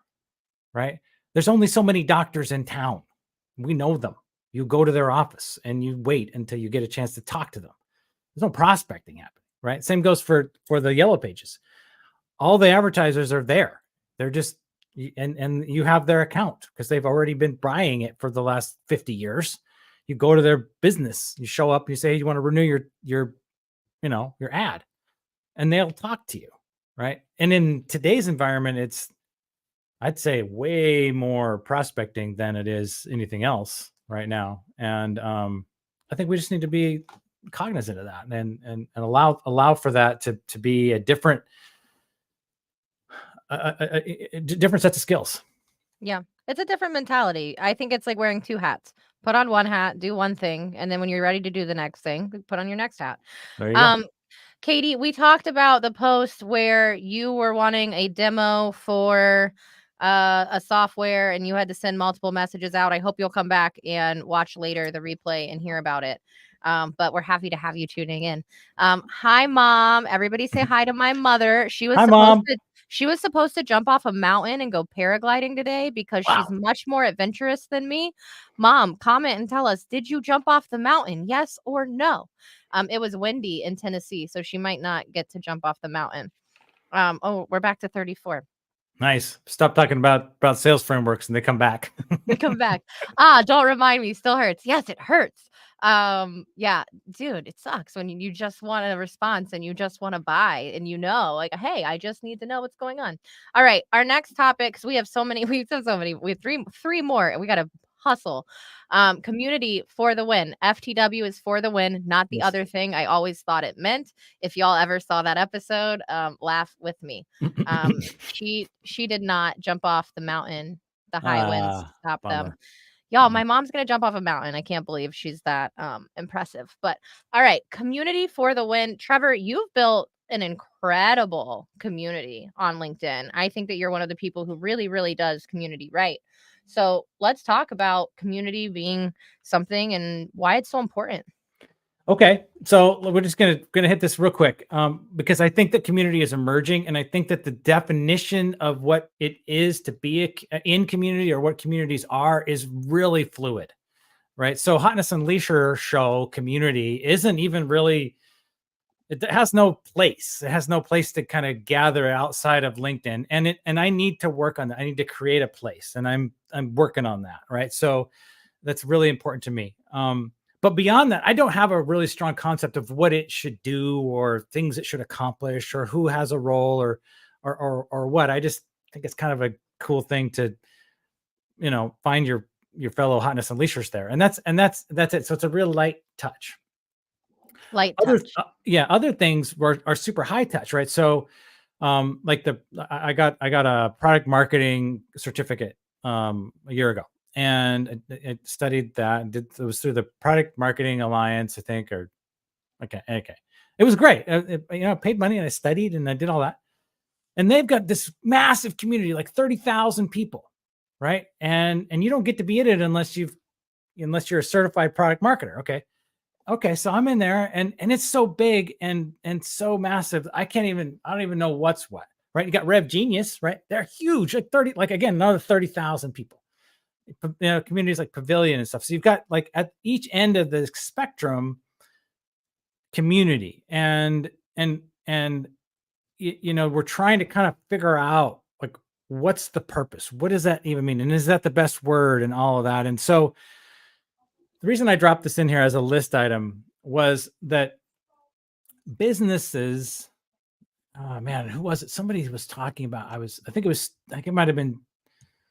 right? There's only so many doctors in town. We know them. You go to their office and you wait until you get a chance to talk to them. There's no prospecting happening, right? Same goes for the yellow pages. All the advertisers are there. They're just, and you have their account because they've already been buying it for the last 50 years. You go to their business, you show up, you say, hey, you want to renew your ad, and they'll talk to you. Right. And in today's environment, I'd say way more prospecting than it is anything else right now. And I think we just need to be cognizant of that and allow for that to be a different different sets of skills. Yeah. It's a different mentality. I think it's like wearing two hats. Put on one hat, do one thing, and then when you're ready to do the next thing, put on your next hat. There you go. Katie, we talked about the post where you were wanting a demo for a software and you had to send multiple messages out. I hope you'll come back and watch later the replay and hear about it. But we're happy to have you tuning in. Hi, Mom. Everybody say hi to my mother. Hi, Mom. She was supposed to jump off a mountain and go paragliding today because she's much more adventurous than me. Mom, comment and tell us, did you jump off the mountain? Yes or no? It was windy in Tennessee, so she might not get to jump off the mountain. Oh, we're back to 34. Nice. Stop talking about sales frameworks and they come back. They come back. Don't remind me. Still hurts. Yes, it hurts. Yeah, dude, it sucks when you just want a response and you just want to buy and like, hey, I just need to know what's going on. All right, our next topic, because we have so many, we have so many, we have three more, and we gotta hustle. Community for the win. FTW is for the win, not the Yes. other thing I always thought it meant. If y'all ever saw that episode, laugh with me. She did not jump off the mountain. The high winds stopped them. Bummer. Y'all, my mom's gonna jump off a mountain. I can't believe she's that impressive. But all right, community for the win. Trevor, you've built an incredible community on LinkedIn. I think that you're one of the people who really, really does community right. So let's talk about community being something and why it's so important. Okay, so we're just gonna hit this real quick, because I think that community is emerging, and I think that the definition of what it is to be in community, or what communities are, is really fluid, right? So Hotness and Leisure show community isn't even really. It has no place. It has no place to kind of gather outside of LinkedIn, and I need to work on that. I need to create a place, and I'm working on that, right? So that's really important to me. But beyond that, I don't have a really strong concept of what it should do, or things it should accomplish, or who has a role, or what. I just think it's kind of a cool thing to, find your fellow Hotness and Leishers there, and that's it. So it's a real light touch. Light touch. Other things are super high touch, right? So, like I got a product marketing certificate a year ago, and I studied that. It was through the Product Marketing Alliance, I think, or okay. It was great. I paid money and I studied and I did all that. And they've got this massive community, like 30,000 people, right? And you don't get to be in it unless you're a certified product marketer. Okay, so I'm in there, and it's so big and so massive. I don't even know what's what, right? You got Rev Genius, right? They're huge, like 30, like again, another 30,000 people. Communities like Pavilion and stuff. So you've got, like, at each end of the spectrum, community, and we're trying to kind of figure out, like, what's the purpose? What does that even mean? And is that the best word, and all of that? And so the reason I dropped this in here as a list item was that businesses, oh man, who was it? Somebody was talking about, I think it might have been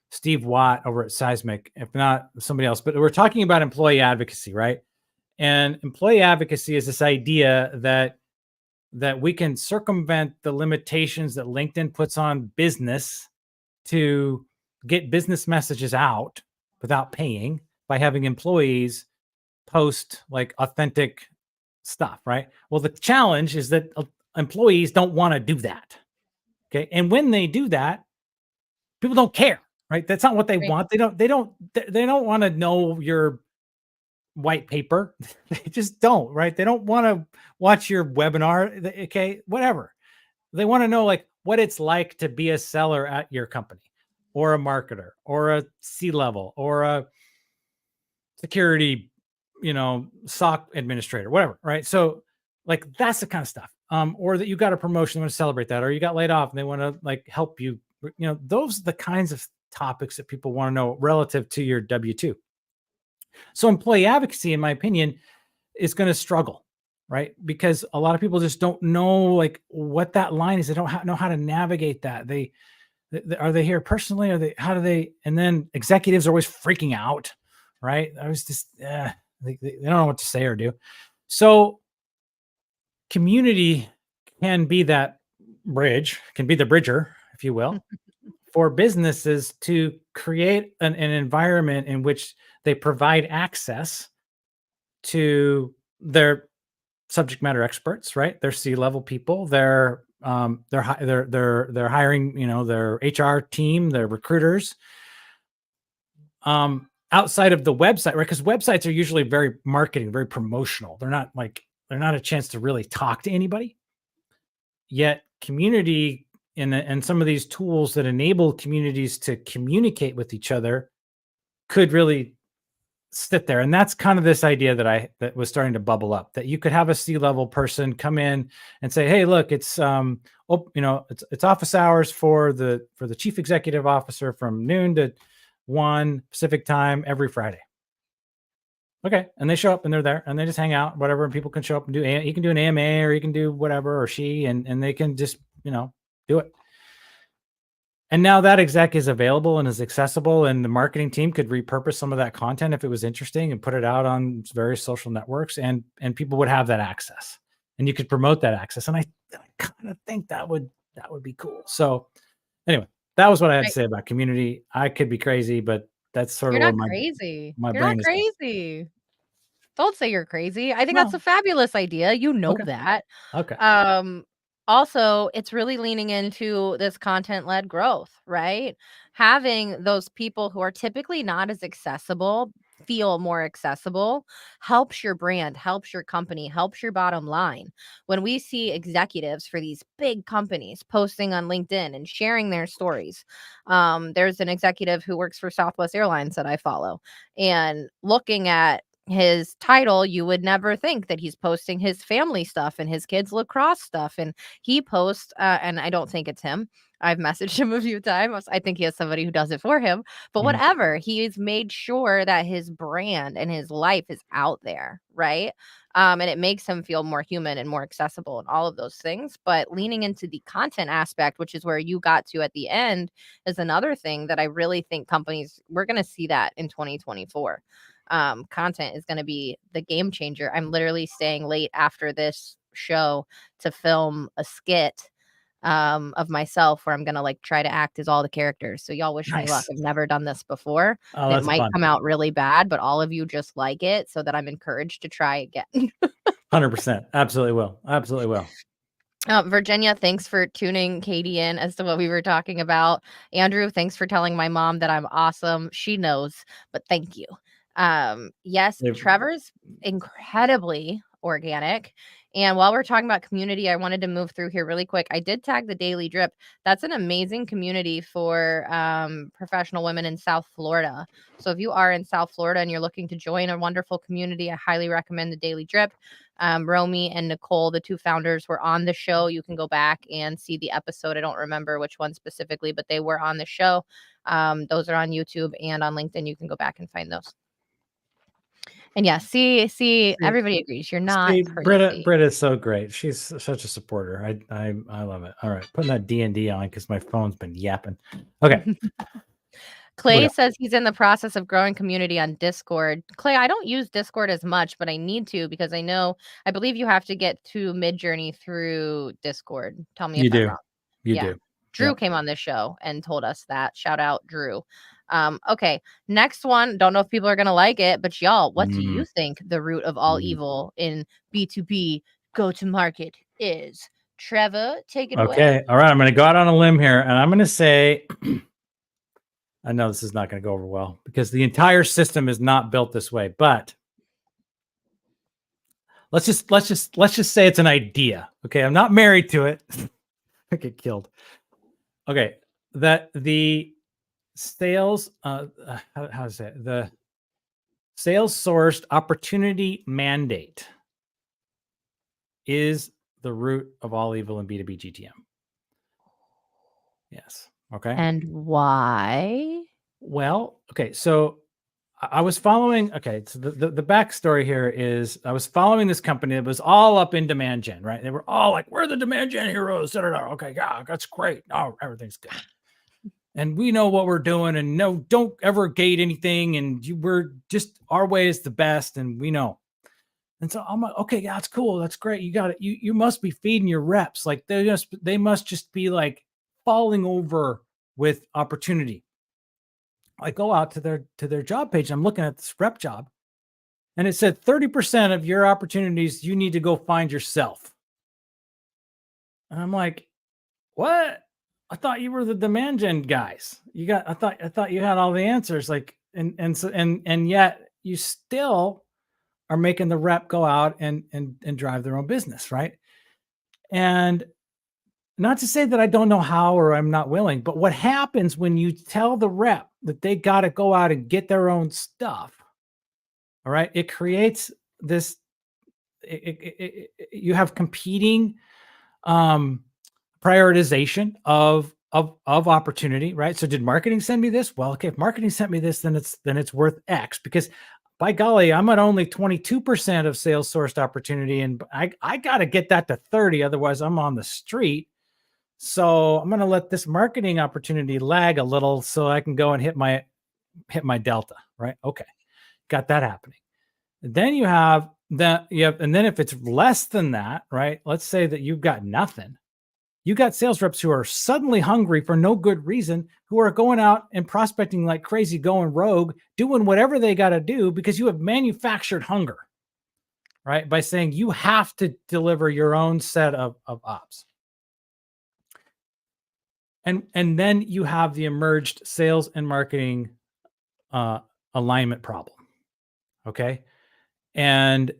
Steve Watt over at Seismic, if not somebody else, but we're talking about employee advocacy, right? And employee advocacy is this idea that we can circumvent the limitations that LinkedIn puts on business to get business messages out without paying, by having employees post, like, authentic stuff, right? Well, the challenge is that employees don't want to do that. Okay. And when they do that, people don't care, right? That's not what they Right. want. They don't want to know your white paper. They just don't, right? They don't want to watch your webinar. Okay. Whatever. They want to know, like, what it's like to be a seller at your company, or a marketer, or a C-level, or a security, SOC administrator, whatever, right? So, like, that's the kind of stuff. Or that you got a promotion, they want to celebrate that, or you got laid off and they want to, like, help you. Those are the kinds of topics that people want to know relative to your W-2. So employee advocacy, in my opinion, is going to struggle, right? Because a lot of people just don't know, like, what that line is. They don't know how to navigate that. Are they here personally? How do they? And then executives are always freaking out, right? I was just, they don't know what to say or do. So community can be that bridge, can be the bridger, if you will, for businesses to create an environment in which they provide access to their subject matter experts, right? Their C-level people, they're hiring, their HR team, their recruiters, outside of the website, right? Because websites are usually very marketing, very promotional. They're not a chance to really talk to anybody. Yet community, and some of these tools that enable communities to communicate with each other, could really sit there. And that's kind of this idea that was starting to bubble up, that you could have a C-level person come in and say, hey, look, it's it's office hours for the chief executive officer from noon to 1 Pacific time every Friday. Okay. And they show up and they're there and they just hang out, whatever. And people can show up and you can do an AMA or you can do whatever, or she, and they can just, do it. And now that exec is available and is accessible, and the marketing team could repurpose some of that content if it was interesting and put it out on various social networks, and people would have that access, and you could promote that access. And I kind of think that would be cool. So anyway, that was what I had to say about community. I could be crazy, but that's sort You're of where not crazy. my You're not brain is going. crazy. Don't say you're crazy. I think that's a Well, fabulous idea. You know okay. that. Okay. Um, Also, it's really leaning into this content-led growth, right? Having those people who are typically not as accessible feel more accessible helps your brand, helps your company, helps your bottom line. When we see executives for these big companies posting on LinkedIn and sharing their stories, there's an executive who works for Southwest Airlines that I follow, and looking at his title, you would never think that he's posting his family stuff and his kids' lacrosse stuff. And he posts, and I don't think it's him. I've messaged him a few times. I think he has somebody who does it for him. But Mhm. whatever, he's made sure that his brand and his life is out there, right? And it makes him feel more human and more accessible and all of those things. But leaning into the content aspect, which is where you got to at the end, is another thing that I really think companies, we're going to see that in 2024. Content is going to be the game changer. I'm literally staying late after this show to film a skit of myself where I'm going to like try to act as all the characters. So y'all wish me luck. Nice. I've never done this before. Oh, And it that's might fun. come out really bad, but all of you just like it so that I'm encouraged to try again. 100%. Absolutely will. Absolutely will. Virginia, thanks for tuning Katie in as to what we were talking about. Andrew, thanks for telling my mom that I'm awesome. She knows, but thank you. Yes, If- Trevor's incredibly organic. And while we're talking about community, I wanted to move through here really quick. I did tag the Daily Drip. That's an amazing community for professional women in South Florida. So if you are in South Florida and you're looking to join a wonderful community, I highly recommend the Daily Drip. Romy and Nicole, the two founders, were on the show. You can go back and see the episode. I don't remember which one specifically, but they were on the show. Those are on YouTube and on LinkedIn. You can go back and find those. And yeah, see, everybody agrees. You're not See, Britta, crazy. Britta's so great. She's such a supporter. I love it. All right, putting that D&D on because my phone's been yapping. Okay, what Clay else? says he's in the process of growing community on Discord. Clay, I don't use Discord as much, but I need to because I believe you have to get to Midjourney through Discord. Tell me if You I'm do, wrong. you Yeah. do. Drew Yep. came on this show and told us that. Shout out, Drew. Okay. Next one. Don't know if people are going to like it, but y'all, what do Mm, you think the root of all mm. evil in B2B go to market is? Trevor, take it away. Okay, all right. I'm going to go out on a limb here, and I'm going to say, I know this is not going to go over well because the entire system is not built this way. But let's just say it's an idea. Okay, I'm not married to it. I get killed. Okay, that the sales how to say it? The sales sourced opportunity mandate is the root of all evil in B2B GTM. Yes. Okay. And why? Well, okay. So I was following. Okay, so the backstory here is I was following this company that was all up in demand gen, right? They were all like, "We're the demand gen heroes." Da, da, da. Okay, yeah, that's great. Oh, everything's good. And we know what we're doing, and no, don't ever gate anything, and we're just our way is the best, and we know. And so I'm like, okay, yeah, that's cool, that's great. You got it. You must be feeding your reps, like they must just be like falling over with opportunity. I go out to their job page. I'm looking at this rep job, and it said 30% of your opportunities you need to go find yourself. And I'm like, what? I thought you were the demand gen guys. I thought you had all the answers. Like, and yet you still are making the rep go out and drive their own business, right? And not to say that I don't know how or I'm not willing, but what happens when you tell the rep that they got to go out and get their own stuff? All right. It creates this, you have competing prioritization of opportunity, right? So did marketing send me this? Well, okay, if marketing sent me this, then it's worth X, because by golly, I'm at only 22% of sales sourced opportunity, and I got to get that to 30, otherwise I'm on the street. So I'm going to let this marketing opportunity lag a little so I can go and hit my delta, right? Okay, got that happening. Then you have that, and then if it's less than that, right? Let's say that you've got nothing. You got sales reps who are suddenly hungry for no good reason, who are going out and prospecting like crazy, going rogue, doing whatever they got to do because you have manufactured hunger, right? By saying you have to deliver your own set of ops. And then you have the emerged sales and marketing alignment problem. Okay. And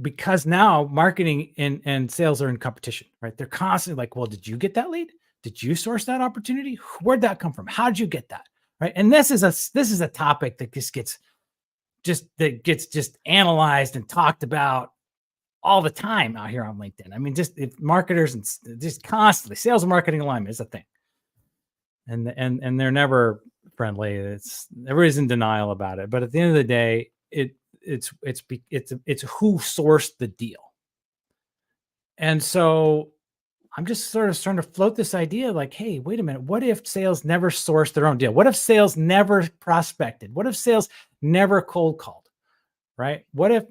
because now marketing and sales are in competition, right? They're constantly like, well, did you get that lead? Did you source that opportunity? Where'd that come from? How did you get that? Right. And this is a topic that gets analyzed and talked about all the time out here on LinkedIn. I mean, just if marketers and just constantly sales and marketing alignment is a thing. And they're never friendly. Everybody's in denial about it. But at the end of the day, it's who sourced the deal. And so I'm just sort of trying to float this idea like, hey, wait a minute. What if sales never sourced their own deal? What if sales never prospected? What if sales never cold called? Right? What if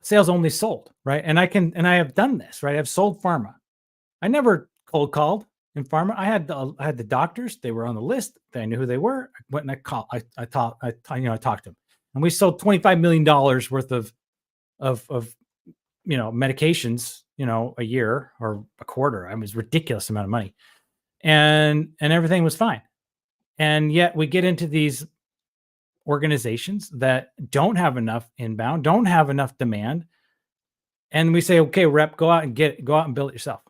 sales only sold? Right? And I have done this, right? I've sold pharma. I never cold called in pharma. I had the doctors. They were on the list. I knew who they were. I went and I called. I talked to them, and we sold $25 million worth of medications, a year or a quarter. I mean, it's a ridiculous amount of money, and everything was fine. And yet we get into these organizations that don't have enough inbound, don't have enough demand, and we say, okay, rep, go out and build it yourself.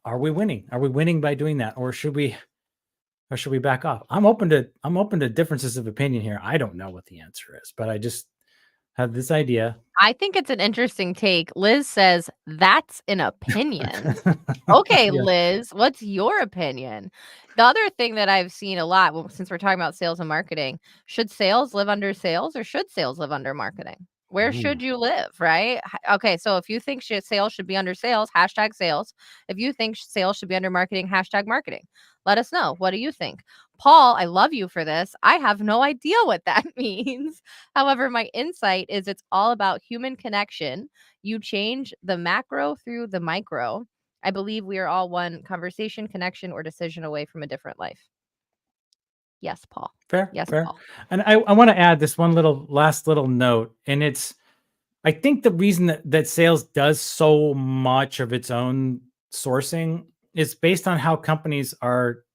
Are we winning? Are we winning by doing that, or should we back off? I'm open to differences of opinion here. I don't know what the answer is, but I just have this idea. I think it's an interesting take. Liz says that's an opinion. Okay, Yeah. Liz, what's your opinion? The other thing that I've seen a lot, since we're talking about sales and marketing, should sales live under sales or should sales live under marketing? Where should you live, right? Okay, so if you think sales should be under sales, hashtag sales. If you think sales should be under marketing, hashtag marketing. Let us know. What do you think? Paul, I love you for this. I have no idea what that means. However, my insight is it's all about human connection. You change the macro through the micro. I believe we are all one conversation, connection, or decision away from a different life. Yes, Paul. Fair. Yes, Fair. Paul. And I want to add this one last little note. And I think the reason that sales does so much of its own sourcing is based on how companies are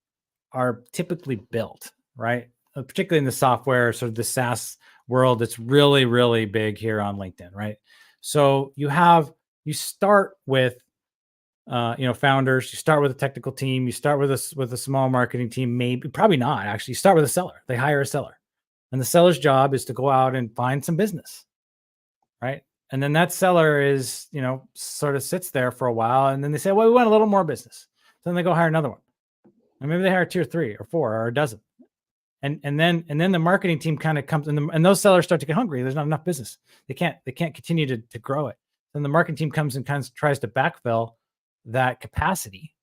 typically built, right? Particularly in the software, sort of the SaaS world, it's really, really big here on LinkedIn, right? So you start with founders. You start with a technical team. You start with a small marketing team. Probably not actually. You start with a seller. They hire a seller, and the seller's job is to go out and find some business, right? And then that seller is, sort of sits there for a while, and then they say, well, we want a little more business. So then they go hire another one, and maybe they hire 2 or 3 or 4 or a dozen, and then the marketing team kind of comes, and those sellers start to get hungry. There's not enough business. They can't continue to grow it. Then the marketing team comes and kind of tries to backfill that capacity,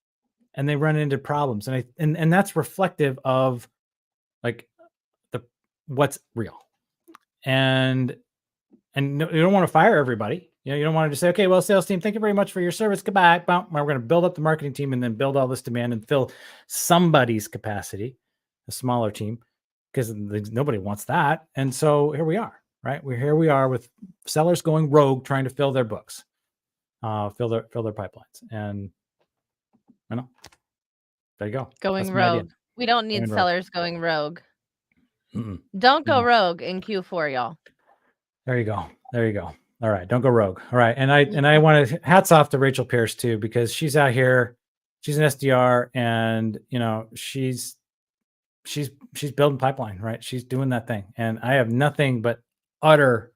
and they run into problems. And that's reflective of like what's real. And you don't want to fire everybody. You don't want to just say, okay, well, sales team, thank you very much for your service. Goodbye. We're going to build up the marketing team and then build all this demand and fill somebody's capacity, a smaller team, because nobody wants that. And so here we are, right? Here we are with sellers going rogue, trying to fill their books. Fill their pipelines, and there you go. Going rogue. We don't need sellers going rogue. Don't go rogue in Q4, y'all. There you go. All right, don't go rogue. All right, and I want to hats off to Rachel Pierce too, because she's out here. She's an SDR, and she's she's building pipeline, right? She's doing that thing. And I have nothing but utter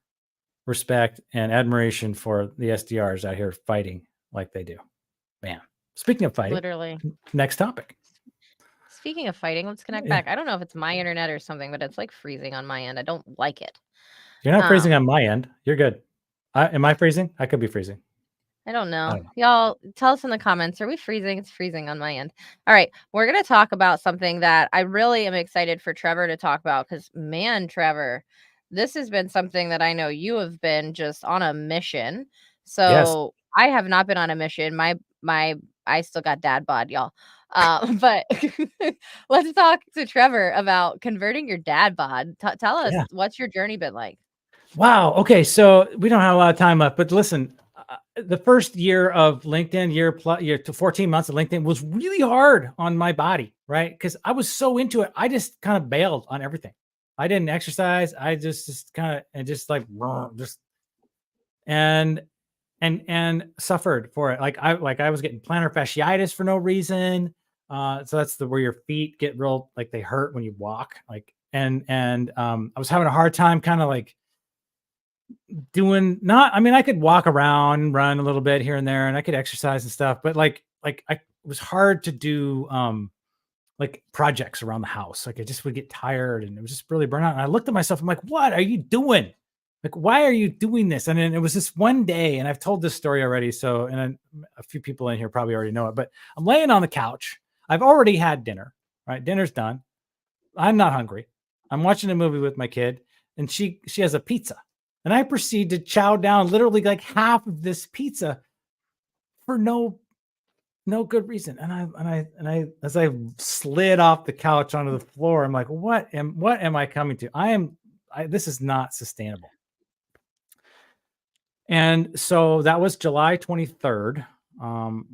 respect and admiration for the SDRs out here fighting like they do. Man. Speaking of fighting, Literally. next topic. Speaking of fighting, let's connect Yeah. back. I don't know if it's my internet or something, but it's like freezing on my end. I don't like it. You're not freezing Um, on my end. You're good. Am I freezing? I could be freezing. I don't I know. don't know. Y'all tell us in the comments. Are we freezing? It's freezing on my end. All right. We're going to talk about something that I really am excited for Trevor to talk about because, man, Trevor, this has been something that I know you have been just on a mission. Yes. So I have not been on a mission. I still got dad bod, y'all. But let's talk to Trevor about converting your dad bod. Tell us, Yeah. what's your journey been like? Wow. Okay. So we don't have a lot of time left, but listen, the first year of LinkedIn, year to 14 months of LinkedIn was really hard on my body, right? Because I was so into it. I just kind of bailed on everything. I didn't exercise. I just kind of, and just like, just, and, and suffered for it. Like I was getting plantar fasciitis for no reason. So that's where your feet get real, like they hurt when you walk. Like, I was having a hard time kind of like, doing not I mean I could walk around and run a little bit here and there and I could exercise and stuff, but like I it was hard to do like projects around the house. Like I just would get tired and it was just really burnout. And I looked at myself, I'm like, what are you doing? Like, why are you doing this? And then it was this one day, and I've told this story already. So, and then a few people in here probably already know it, but I'm laying on the couch. I've already had dinner, right? Dinner's done. I'm not hungry. I'm watching a movie with my kid, and she has a pizza. And I proceed to chow down literally like half of this pizza for no good reason. And I as I slid off the couch onto the floor, I'm like, what am I coming to? This is not sustainable. And so that was July 23rd,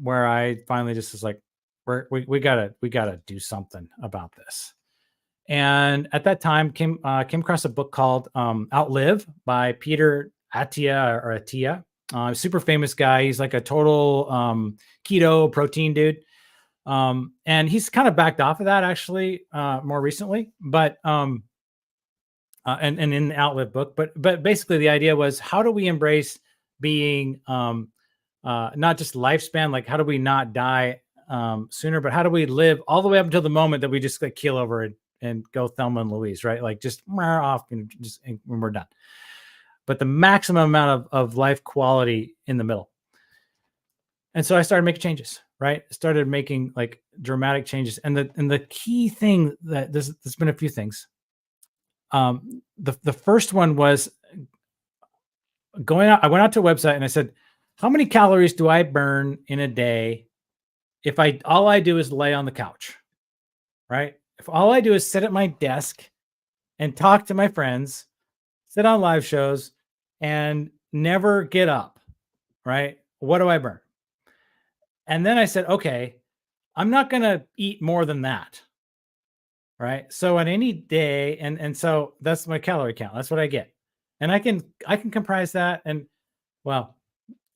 where I finally just was like, we gotta do something about this. And at that time, came across a book called Outlive by Peter Attia. Super famous guy. He's like a total keto protein dude. And he's kind of backed off of that actually more recently, but and in the Outlive book, but basically the idea was, how do we embrace being not just lifespan, like how do we not die sooner, but how do we live all the way up until the moment that we just like keel over and go Thelma and Louise, right? Like just off and just when we're done. But the maximum amount of life quality in the middle. And so I started making changes, right? I started making like dramatic changes. And the key thing that there's been a few things. The first one was going out. I went out to a website and I said, how many calories do I burn in a day if all I do is lay on the couch, right? If all I do is sit at my desk and talk to my friends, sit on live shows, and never get up, right? What do I burn? And then I said, okay, I'm not going to eat more than that, right? So on any day, and so that's my calorie count. That's what I get, and I can comprise that. And well,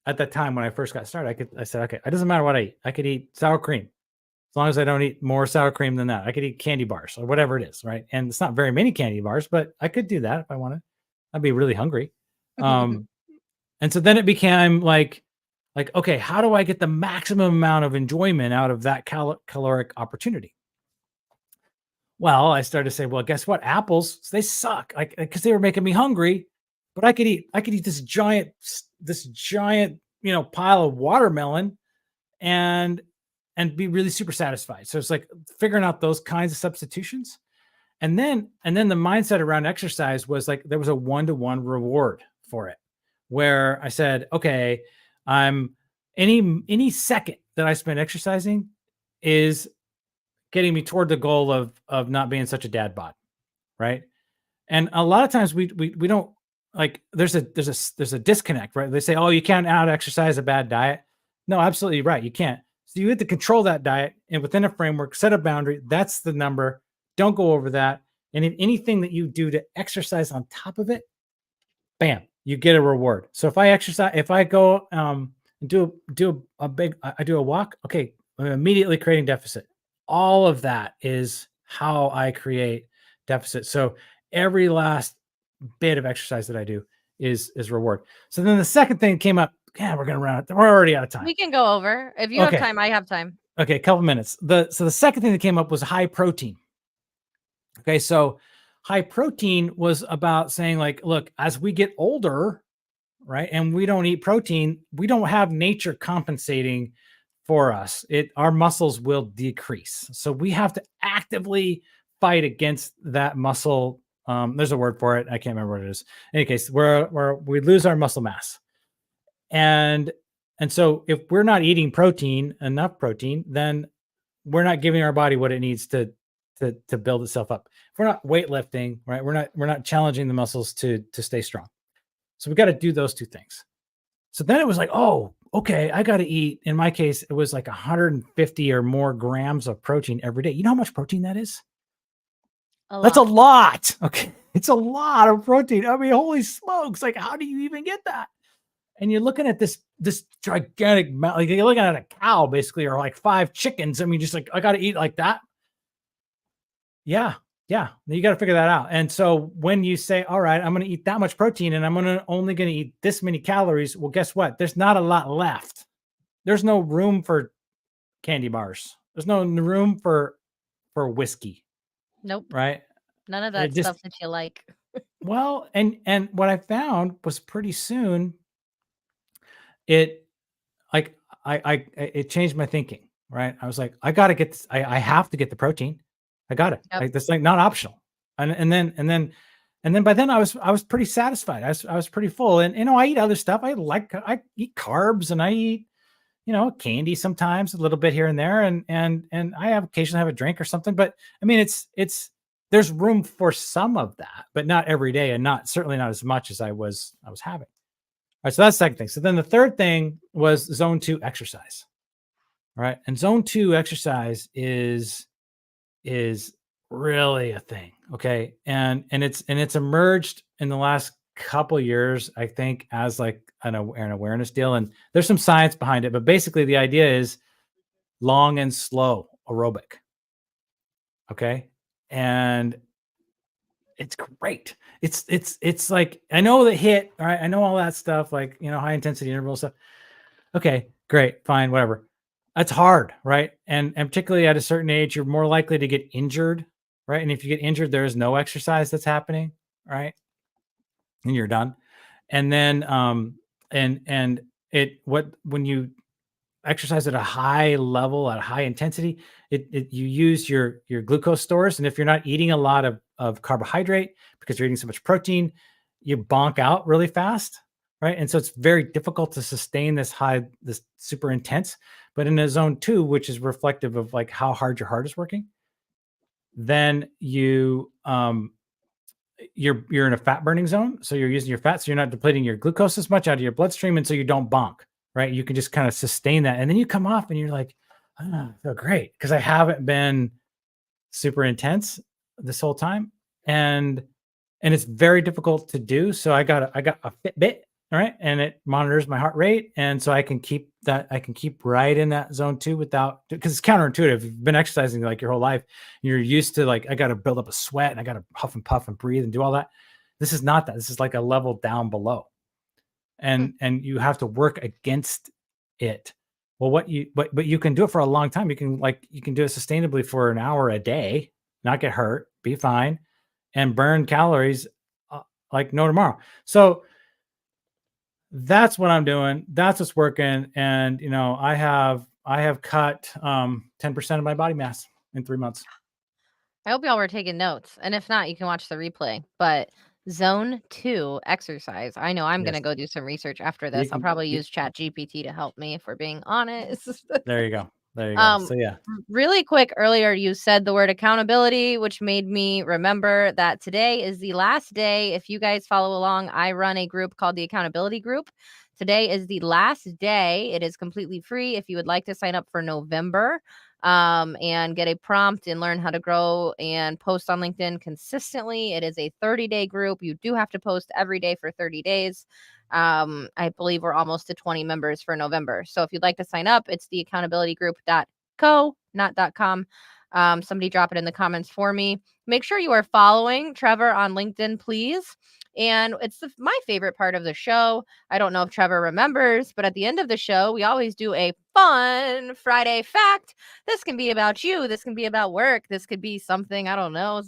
at that time when I first got started, I said, okay, it doesn't matter what I eat. I could eat sour cream as long as I don't eat more sour cream than that. I could eat candy bars or whatever it is, right? And it's not very many candy bars, but I could do that if I wanted. I'd be really hungry. And so then it became like, okay, how do I get the maximum amount of enjoyment out of that caloric opportunity? Well, I started to say, well, guess what? Apples, they suck. Like, because they were making me hungry, but I could eat this giant, pile of watermelon and be really super satisfied. So it's like figuring out those kinds of substitutions. And then the mindset around exercise was like, there was a 1-to-1 reward for it, where I said, okay, I'm any second that I spend exercising is getting me toward the goal of not being such a dad bod, right? And a lot of times we don't, like, there's a disconnect, right? They say, oh, you can't out exercise a bad diet. No, absolutely right, you can't. So you have to control that diet and within a framework, set a boundary. That's the number. Don't go over that. And if anything that you do to exercise on top of it, bam, you get a reward. So if I exercise, if I go do a walk, okay, I'm immediately creating deficit. All of that is how I create deficit. So every last bit of exercise that I do is reward. So then the second thing came up. Yeah, we're gonna run out. We're already out of time. We can go over. If you have Okay. time, I have time. Okay, a couple minutes. So the second thing that came up was high protein. Okay, so high protein was about saying like, look, as we get older, right, and we don't eat protein, we don't have nature compensating for us. Our muscles will decrease. So we have to actively fight against that muscle. There's a word for it. I can't remember what it is. In any case, where we lose our muscle mass. And so if we're not eating enough protein, then we're not giving our body what it needs to build itself up. If we're not weightlifting, right? We're not challenging the muscles to stay strong. So we got to do those two things. So then it was like, oh, okay, I got to eat. In my case, it was like 150 or more grams of protein every day. You know how much protein that is? A That's a lot. lot. Okay. It's a lot of protein. I mean, holy smokes. Like, how do you even get that? And you're looking at this gigantic, like you're looking at a cow basically, or like 5 chickens. I mean, just like, I got to eat like that. Yeah. Yeah. You got to figure that out. And so when you say, all right, I'm going to eat that much protein and I'm only going to eat this many calories. Well, guess what? There's not a lot left. There's no room for candy bars. There's no room for whiskey. Nope. Right. None of It that just, stuff that you like. well, and what I found was pretty soon it, like, it changed my thinking, right? I was like, I got to get this. I have to get the protein. I got it. Yep. Like, that's like not optional. And then by then I was pretty satisfied. I was pretty full. And, I eat other stuff. I eat carbs and I eat, candy sometimes, a little bit here and there. And I have occasionally have a drink or something, but I mean, there's room for some of that, but not every day. And certainly not as much as I was having. All right, so that's the second thing. So then the third thing was zone 2 exercise. All right. And zone 2 exercise is really a thing. Okay. And it's emerged in the last couple years, I think, as like an awareness deal. And there's some science behind it, but basically the idea is long and slow aerobic. Okay. And it's great. It's like, I know the hit, all right. I know all that stuff, like, high intensity interval stuff. Okay, great, fine, whatever. That's hard, right? And particularly at a certain age, you're more likely to get injured, right? And if you get injured, there is no exercise that's happening, right? And you're done. And then and when you exercise at a high level, at a high intensity, you use your glucose stores. And if you're not eating a lot of carbohydrate because you're eating so much protein, you bonk out really fast, right? And so it's very difficult to sustain this super intense. But in a zone 2, which is reflective of like how hard your heart is working, then you're in a fat burning zone. So you're using your fat, so you're not depleting your glucose as much out of your bloodstream. And so you don't bonk, right? You can just kind of sustain that. And then you come off and you're like, I feel great because I haven't been super intense this whole time. And it's very difficult to do. So I got a Fitbit, all right, and it monitors my heart rate. And so I can keep right in that zone 2 without, because it's counterintuitive. You've been exercising like your whole life. You're used to like, I got to build up a sweat and I got to huff and puff and breathe and do all that. This is not that. This is like a level down below. And you have to work against it. Well, but you can do it for a long time. You can do it sustainably for an hour a day, not get hurt, be fine, and burn calories like no tomorrow. So that's what I'm doing. That's what's working. And I have cut 10% of my body mass in 3 months. I hope y'all were taking notes. And if not, you can watch the replay. But zone 2 exercise. I know I'm Yes, gonna go do some research after you this. I'll can. probably use Chat GPT to help me, if we're being honest. There you go. There you go. Um, So yeah, Really quick, earlier you said the word accountability, which made me remember that today is the last day. If you guys follow along, I run a group called the Accountability Group. Today is the last day. It is completely free. If you would like to sign up for November, and get a prompt and learn how to grow and post on LinkedIn consistently, it is a 30-day group. You do have to post every day for 30 days. I believe we're almost to 20 members for November. So if you'd like to sign up, it's the accountabilitygroup.co, not .com. Somebody drop it in the comments for me. Make sure you are following Trevor on LinkedIn, please. And it's my favorite part of the show. I don't know if Trevor remembers, but at the end of the show, we always do a fun Friday fact. This can be about you. This can be about work. This could be something, I don't know.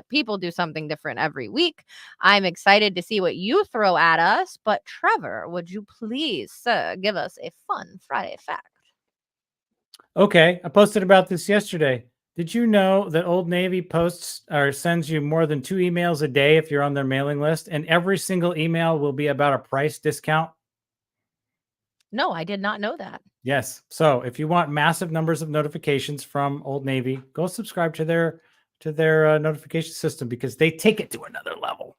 People do something different every week. I'm excited to see what you throw at us. But Trevor, would you please give us a fun Friday fact? Okay, I posted about this yesterday. Did you know that Old Navy posts or sends you more than 2 emails a day if you're on their mailing list, and every single email will be about a price discount? No, I did not know that. Yes. So if you want massive numbers of notifications from Old Navy, go subscribe to their notification system because they take it to another level.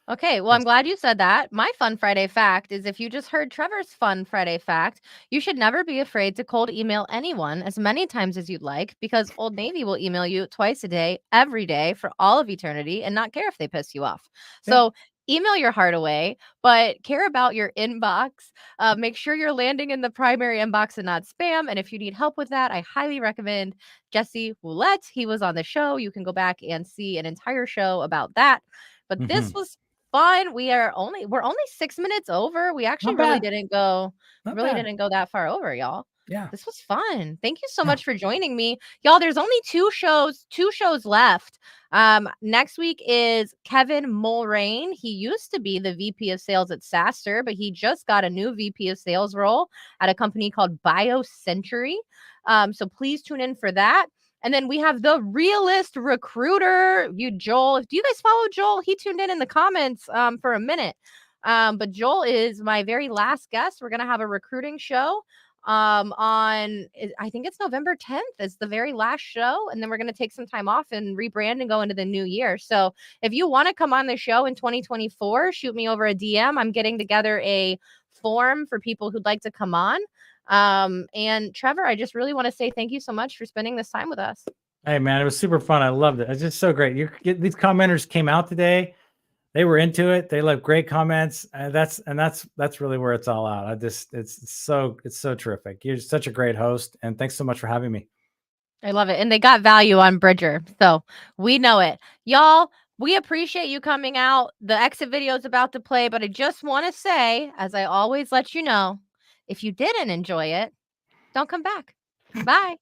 Okay, well, I'm glad you said that. My fun Friday fact is if you just heard Trevor's fun Friday fact, you should never be afraid to cold email anyone as many times as you'd like because Old Navy will email you twice a day, every day for all of eternity and not care if they piss you off. Yeah. So email your heart away, but care about your inbox. Make sure you're landing in the primary inbox and not spam. And if you need help with that, I highly recommend Jesse Roulette. He was on the show. You can go back and see an entire show about that. But this Mhm. was fun. We're only 6 minutes over. We actually Not bad. Not really bad. didn't go that far over, y'all. Yeah. This was fun. Thank you so Yeah. much for joining me. Y'all, there's only two shows left. Next week is Kevin Mulrain. He used to be the VP of sales at SaaStr, but he just got a new VP of sales role at a company called BioCentury. So please tune in for that. And then we have the realist recruiter, Joel. Do you guys follow Joel? He tuned in the comments for a minute. But Joel is my very last guest. We're gonna have a recruiting show I think it's November 10th. It's the very last show, and then we're gonna take some time off and rebrand and go into the new year. So if you want to come on the show in 2024, shoot me over a DM. I'm getting together a form for people who'd like to come on. And Trevor, I just really want to say thank you so much for spending this time with us. Hey man, it was super fun. I loved it. It's just so great. These commenters came out today. They were into it. They left great comments. That's really where it's all out. It's so terrific. You're such a great host, and thanks so much for having me. I love it. And they got value on Bridger. So we know it. Y'all, we appreciate you coming out. The exit video is about to play, but I just want to say, as I always let you know, if you didn't enjoy it, don't come back. Bye.